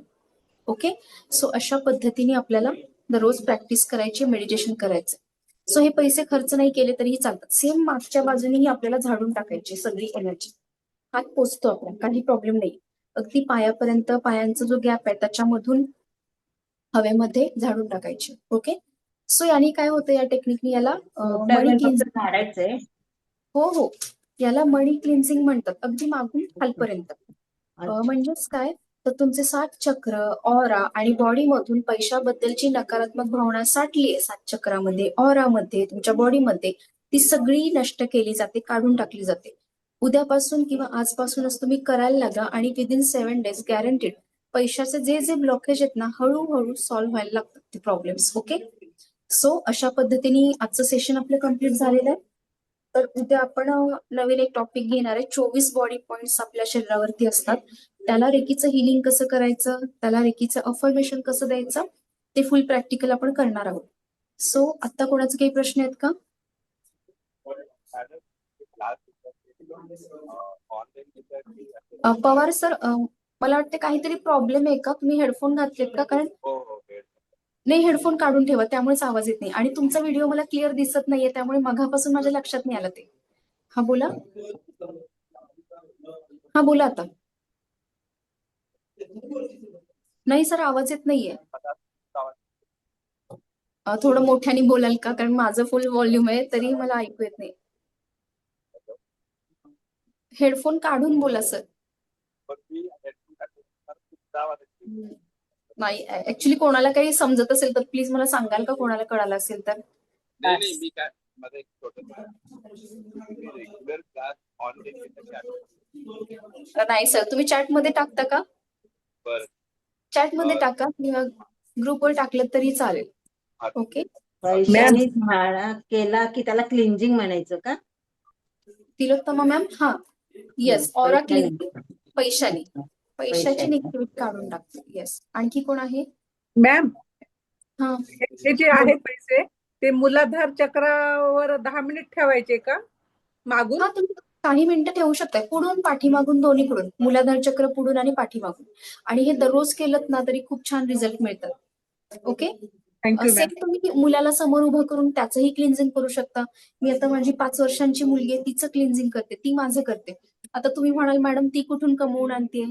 ओके, सो अशा पद्धतीने आपल्याला दररोज प्रॅक्टिस करायची, मेडिटेशन करायचं. सो हे पैसे खर्च नाही केले तरीही चालतात. सेम मागच्या बाजूनेही आपल्याला झाडून टाकायची सगळी एनर्जी. हात पोचतो आपला, काही प्रॉब्लेम नाही. अगदी पायापर्यंत, पायांचा जो गॅप आहे त्याच्यामधून हवेमध्ये झाडून टाकायची. ओके, सो याने काय होतं, या टेक्निकने याला मनी क्लिन्झिंग. झाडायचंय. हो, याला मनी क्लिन्झिंग म्हणतात, अगदी मागून खालपर्यंत. म्हणजेच काय, तर तुमचे 7 चक्र, ऑरा आणि बॉडीमधून पैशाबद्दलची नकारात्मक भावना साठली आहे 7 चक्रामध्ये, ऑरामध्ये, तुमच्या बॉडीमध्ये, ती सगळी नष्ट केली जाते, काढून टाकली जाते. उद्यापासून किंवा आजपासूनच तुम्ही करायला लागा आणि विदिन 7 डेज गॅरंटीड पैशाचे जे ब्लॉकेज आहेत ना, हळूहळू सॉल्व्ह व्हायला लागतात ते प्रॉब्लेम्स. ओके, सो अशा पद्धतीने आजचं सेशन आपलं कम्प्लीट झालेलं आहे. तर उद्या आपण नवीन एक टॉपिक घेणार आहे. 24 बॉडी पॉइंट्स आपल्या शरीरावरती असतात. त्याला रेकीचं हिलिंग कसं करायचं, त्याला रेकीचं अफर्मेशन कसं द्यायचं, ते फुल प्रॅक्टिकल आपण करणार आहोत. सो आता कोणाचे काही प्रश्न आहेत का? पवार सर, मला वाटतं काहीतरी प्रॉब्लेम आहे का? तुम्ही हेडफोन घातलेत का? कारण नाही, हेडफोन काढून ठेवा, त्यामुळेच आवाज येत नाही. आणि तुमचा व्हिडिओ मला क्लिअर दिसत नाहीये, त्यामुळे मघापासून माझ्या लक्षात नाही आलं ते. हा बोला. हा बोला आता. नाही सर, आवाज येत नाहीये. थोडं मोठ्याने बोलाल का? कारण माझं फुल व्हॉल्यूम आहे, तरी मला ऐकू येत नाही. हेडफोन काढून बोला सर. नाही, ऍक्च्युली कोणाला काही समजत असेल तर प्लीज मला सांगाल का? कोणाला कळालं असेल तर. मी काय माझं एक रेग्युलर क्लास ऑनलाईन नाही सर, तुम्ही चॅट मध्ये टाकता का? बरं. चॅट मध्ये टाका किंवा ग्रुपवर टाकलं तरी चालेल. ओके. पैशाने झाडा केला की त्याला क्लिन्झिंग म्हणायचं का? तिलोत्तमा मॅम, हा येस, ऑरा पैशाने. क्लिनिक. पैशाने, पैशाची निगेटिव्हिटी काढून टाकते. येस. आणखी कोण आहे? मॅम, हा, हे जे आहे पैसे ते मूलाधार चक्रावर 10 मिनिट ठेवायचे का मागून? हा, तुम्ही काही मिनिटं ठेवू शकताय, पुढून पाठीमागून दोन्हीकडून, मूलाधार चक्र पुढून आणि पाठीमागून. आणि हे दररोज केलं ना तरी खूप छान रिझल्ट मिळतात. ओके. Thank you same ma'am. तुम्ही मुलाला समोर उभं करून त्याचंही क्लिन्झिंग करू शकता. मी आता माझी 5 वर्षांची मुलगी आहे, तिचं क्लिन्झिंग करते, ती माझं करते. आता तुम्ही म्हणाल मॅडम ती कुठून कमवून आणते,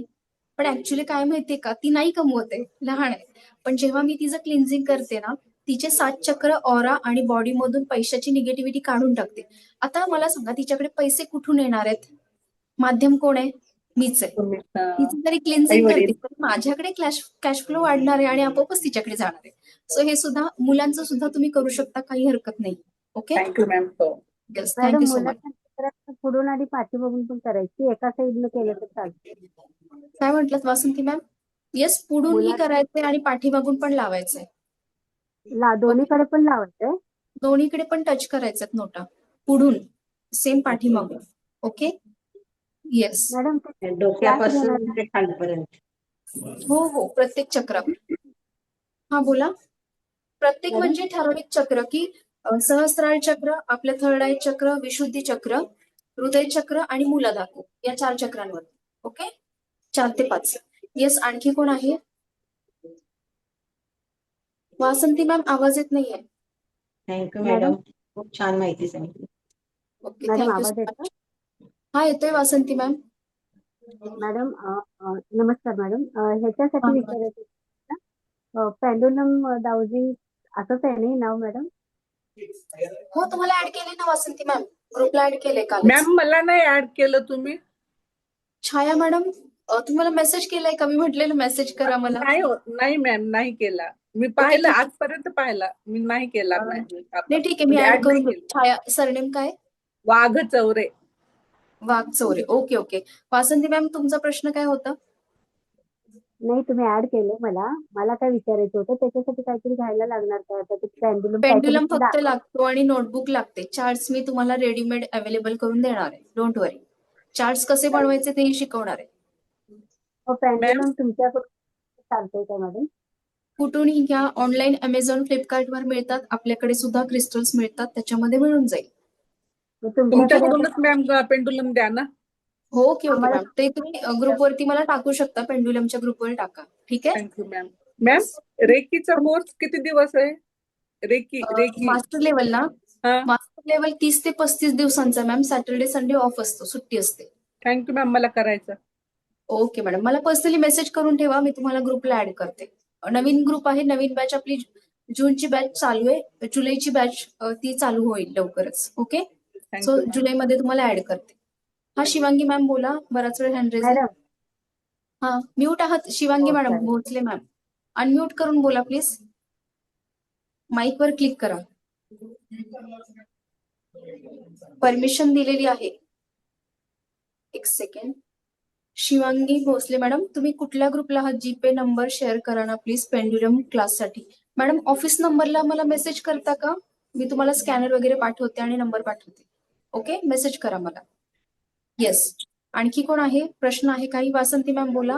पण ऍक्च्युली काय माहितीये का, ती नाही कमवत आहे, लहान आहे. पण जेव्हा मी तिचं क्लिन्झिंग करते ना, तिचे 7 चक्र, ऑरा आणि बॉडी मधून पैशाची निगेटिव्हिटी काढून टाकते. आता मला सांगा, तिच्याकडे पैसे कुठून येणार आहेत? माध्यम कोण आहे? मीच आहे. तिची जरी क्लिन्झिंग करते तर माझ्याकडे कॅश फ्लो वाढणार आहे आणि आपोआपच तिच्याकडे जाणार आहे. सो हे सुद्धा मुलांचं सुद्धा तुम्ही करू शकता, काही हरकत नाही. Okay. Thank you ma'am. Yes, madam thank you so much. मुलाच्या पुढून आणि पाठी बघून पण करायची, एका साईडनं केलं तर चालतं. काय म्हटलं वासंती मॅम? येस, पुढूनही करायचंय आणि पाठीमागून पण लावायचंय. दोन्हीकडे पण लावायचंय. दोन्हीकडे पण टच करायचं नोटा, पुढून सेम पाठीमागून. ओके. येस. मॅडम डोक्यापासून ते खालपर्यंत. हो हो, प्रत्येक चक्रावर. हा बोला. प्रत्येक मॅडम? म्हणजे ठराविक चक्र, की सहस्रार चक्र, आपलं थर्ड आय चक्र, विशुद्धी चक्र, हृदय चक्र आणि मूलाधार, या 4 चक्रांवर. ओके. 4 ते 5. येस. आणखी कोण आहे? वासंती मॅम, आवाज येत नाहीये. थँक्यू मॅडम, खूप छान माहिती सांगितली. ओके, मॅडम थँक्यू आवाज सो येतो? मच. हा, येतोय वासंती मॅम. मॅडम नमस्कार मॅडम, ह्याच्यासाठी विचारायचं होतं, पेंडुलम डाउजिंग असंच आहे नाही नाव मॅडम? हो, तुम्हाला ऍड केले ना वासंती मॅम, ग्रुपला ऍड केले काल. मॅम, मला नाही ऍड केलं तुम्ही. छाया मॅडम, तुम्हाला मेसेज केलाय का? मी म्हटलेलं मेसेज करा मला. नाही मॅम, नाही केला. मी पाहिलं, ठीक. आजपर्यंत पाहिला, मी नाही केला. नाही, ठीक आहे, मी ऍड करून देते. छाया, सरनेम काय? Wagh Chaure. Wagh Chaure. Okay okay. Vasanti ma'am, तुमचा प्रश्न काय होता? नाही, तुम्ही ऍड केले. मला काय विचारायचं होतं, त्याच्यासाठी काहीतरी घ्यायला लागणार का? पेंडुलम पेंडुलम फक्त लागतो आणि नोटबुक लागते. चार्ट्स मी तुम्हाला रेडीमेड अवेलेबल करून देणार आहे, डोंट वरी. चार्ट्स कसे बनवायचे तेही शिकवणार आहे. पेंडुलम तुमच्याकडून चालतंय का मॅडम? कुठूनही घ्या, ऑनलाईन अमेझॉन, फ्लिपकार्टवर मिळतात. आपल्याकडे सुद्धा क्रिस्टल्स मिळतात, त्याच्यामध्ये मिळून जाईल. तुमच्याकडूनच मॅम पेंडुलम द्या ना. हो, ओके ओके मॅम. ते तुम्ही ग्रुपवरती मला टाकू शकता, पेंडुलमच्या ग्रुपवर टाका. ठीक आहे. Thank you ma'am. मॅम, रेकीचा कोर्स किती दिवस आहे? रेकी मास्टर लेवल ना? हा. मास्टर लेवल 30 ते 35 दिवसांचा मॅम. सॅटर्डे संडे ऑफ असतो, सुट्टी असते. थँक्यू मॅम, मला करायचं. ओके मॅडम, मला पर्सनली मेसेज करून ठेवा, मी तुम्हाला ग्रुपला ऍड करते. नवीन ग्रुप आहे, नवीन बॅच आपली जूनची बॅच चालू आहे, जुलैची बॅच ती चालू होईल लवकरच. ओके. सो जुलैमध्ये तुम्हाला ऍड करते. हा, शिवांगी मॅम बोला, बराच वेळ हँड रेज आहे. हा, म्यूट आहात Shivangi madam, Bhosale ma'am. Unmute करून बोला प्लीज. माईक वर क्लिक करा. परमिशन दिलेली आहे. एक सेकंड. शिवांगी भोसले मॅडम, तुम्ही कुठल्या ग्रुपला आहात? जीपे नंबर शेअर करा ना प्लीज, पेंडुलम क्लाससाठी. मॅडम ऑफिस नंबरला मला मेसेज करता का? मी तुम्हाला स्कॅनर वगैरे पाठवते आणि नंबर पाठवते. ओके, मेसेज करा मला. येस. आणखी कोण आहे? प्रश्न आहे काही? वासंती मॅम बोला.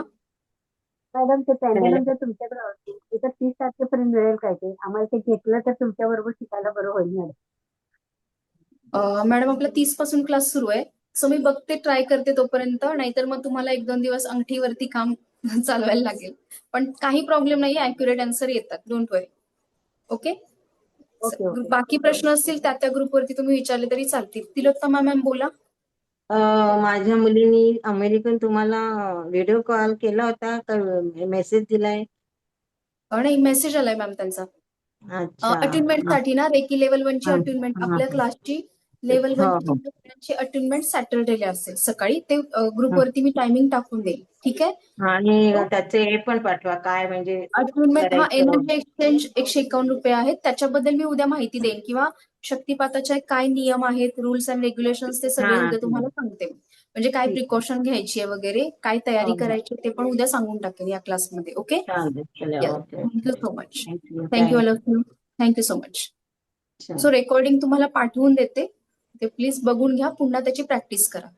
मॅडम ते पेंडुलम जर तुमच्याकडे असेल तर 30 तारखेपर्यंत मिळेल काय ते? आम्हाला ते घेतलं तर तुमच्या बरोबर शिकायला बरं होईल मॅडम. मॅडम आपला 30 पासून क्लास सुरू आहे. सो मी बघते, ट्राय करते तोपर्यंत. नाहीतर मग तुम्हाला 1-2 दिवस अंगठीवरती काम चालवायला लागेल. पण काही प्रॉब्लेम नाही, ऍक्युरेट आन्सर येतात. Don't worry. Okay. Okay okay. बाकी प्रश्न असतील त्या ग्रुपवरती तुम्ही विचारले तरी चालतील. तिलोत्तमा मॅम बोला. माझ्या मुलीनी अमेरिकन तुम्हाला व्हिडिओ कॉल केला होता का मेसेज दिलाय? नाही, मेसेज आलाय मॅम त्यांचा. अच्छा. अटेंडमेंट साठी ना, रेकी लेवल 1 ची हा, अटेंडमेंट, हा, आपल्या हा. क्लासची लेवल हो 1 हो ची अटेंडमेंट सॅटरडेला असेल सकाळी. ते ग्रुपवरती मी टायमिंग टाकून देईल. ठीक आहे. आणि त्याचे हे पण पाठवा काय म्हणजे अटेंडमेंट, हा, करायचं. एनर्जी एक्सचेंज 151 रुपये आहेत. त्याच्याबद्दल मी उद्या माहिती देईन, किंवा शक्तिपाताचे काय नियम आहेत, रूल्स अँड रेग्युलेशन्स, ते सगळे हा उद्या तुम्हाला सांगते. म्हणजे काय ठीक. प्रिकॉशन घ्यायची आहे वगैरे, काय तयारी हो, हो. करायची ते पण उद्या सांगून टाकेन या क्लासमध्ये. ओके. चालेल चालेल. Okay thank you so much. Thank you thank you all of you. Thank you so much. Thank you. So recording तुम्हाला पाठवून देते. ते प्लीज बघून घ्या, पुन्हा त्याची प्रॅक्टिस करा.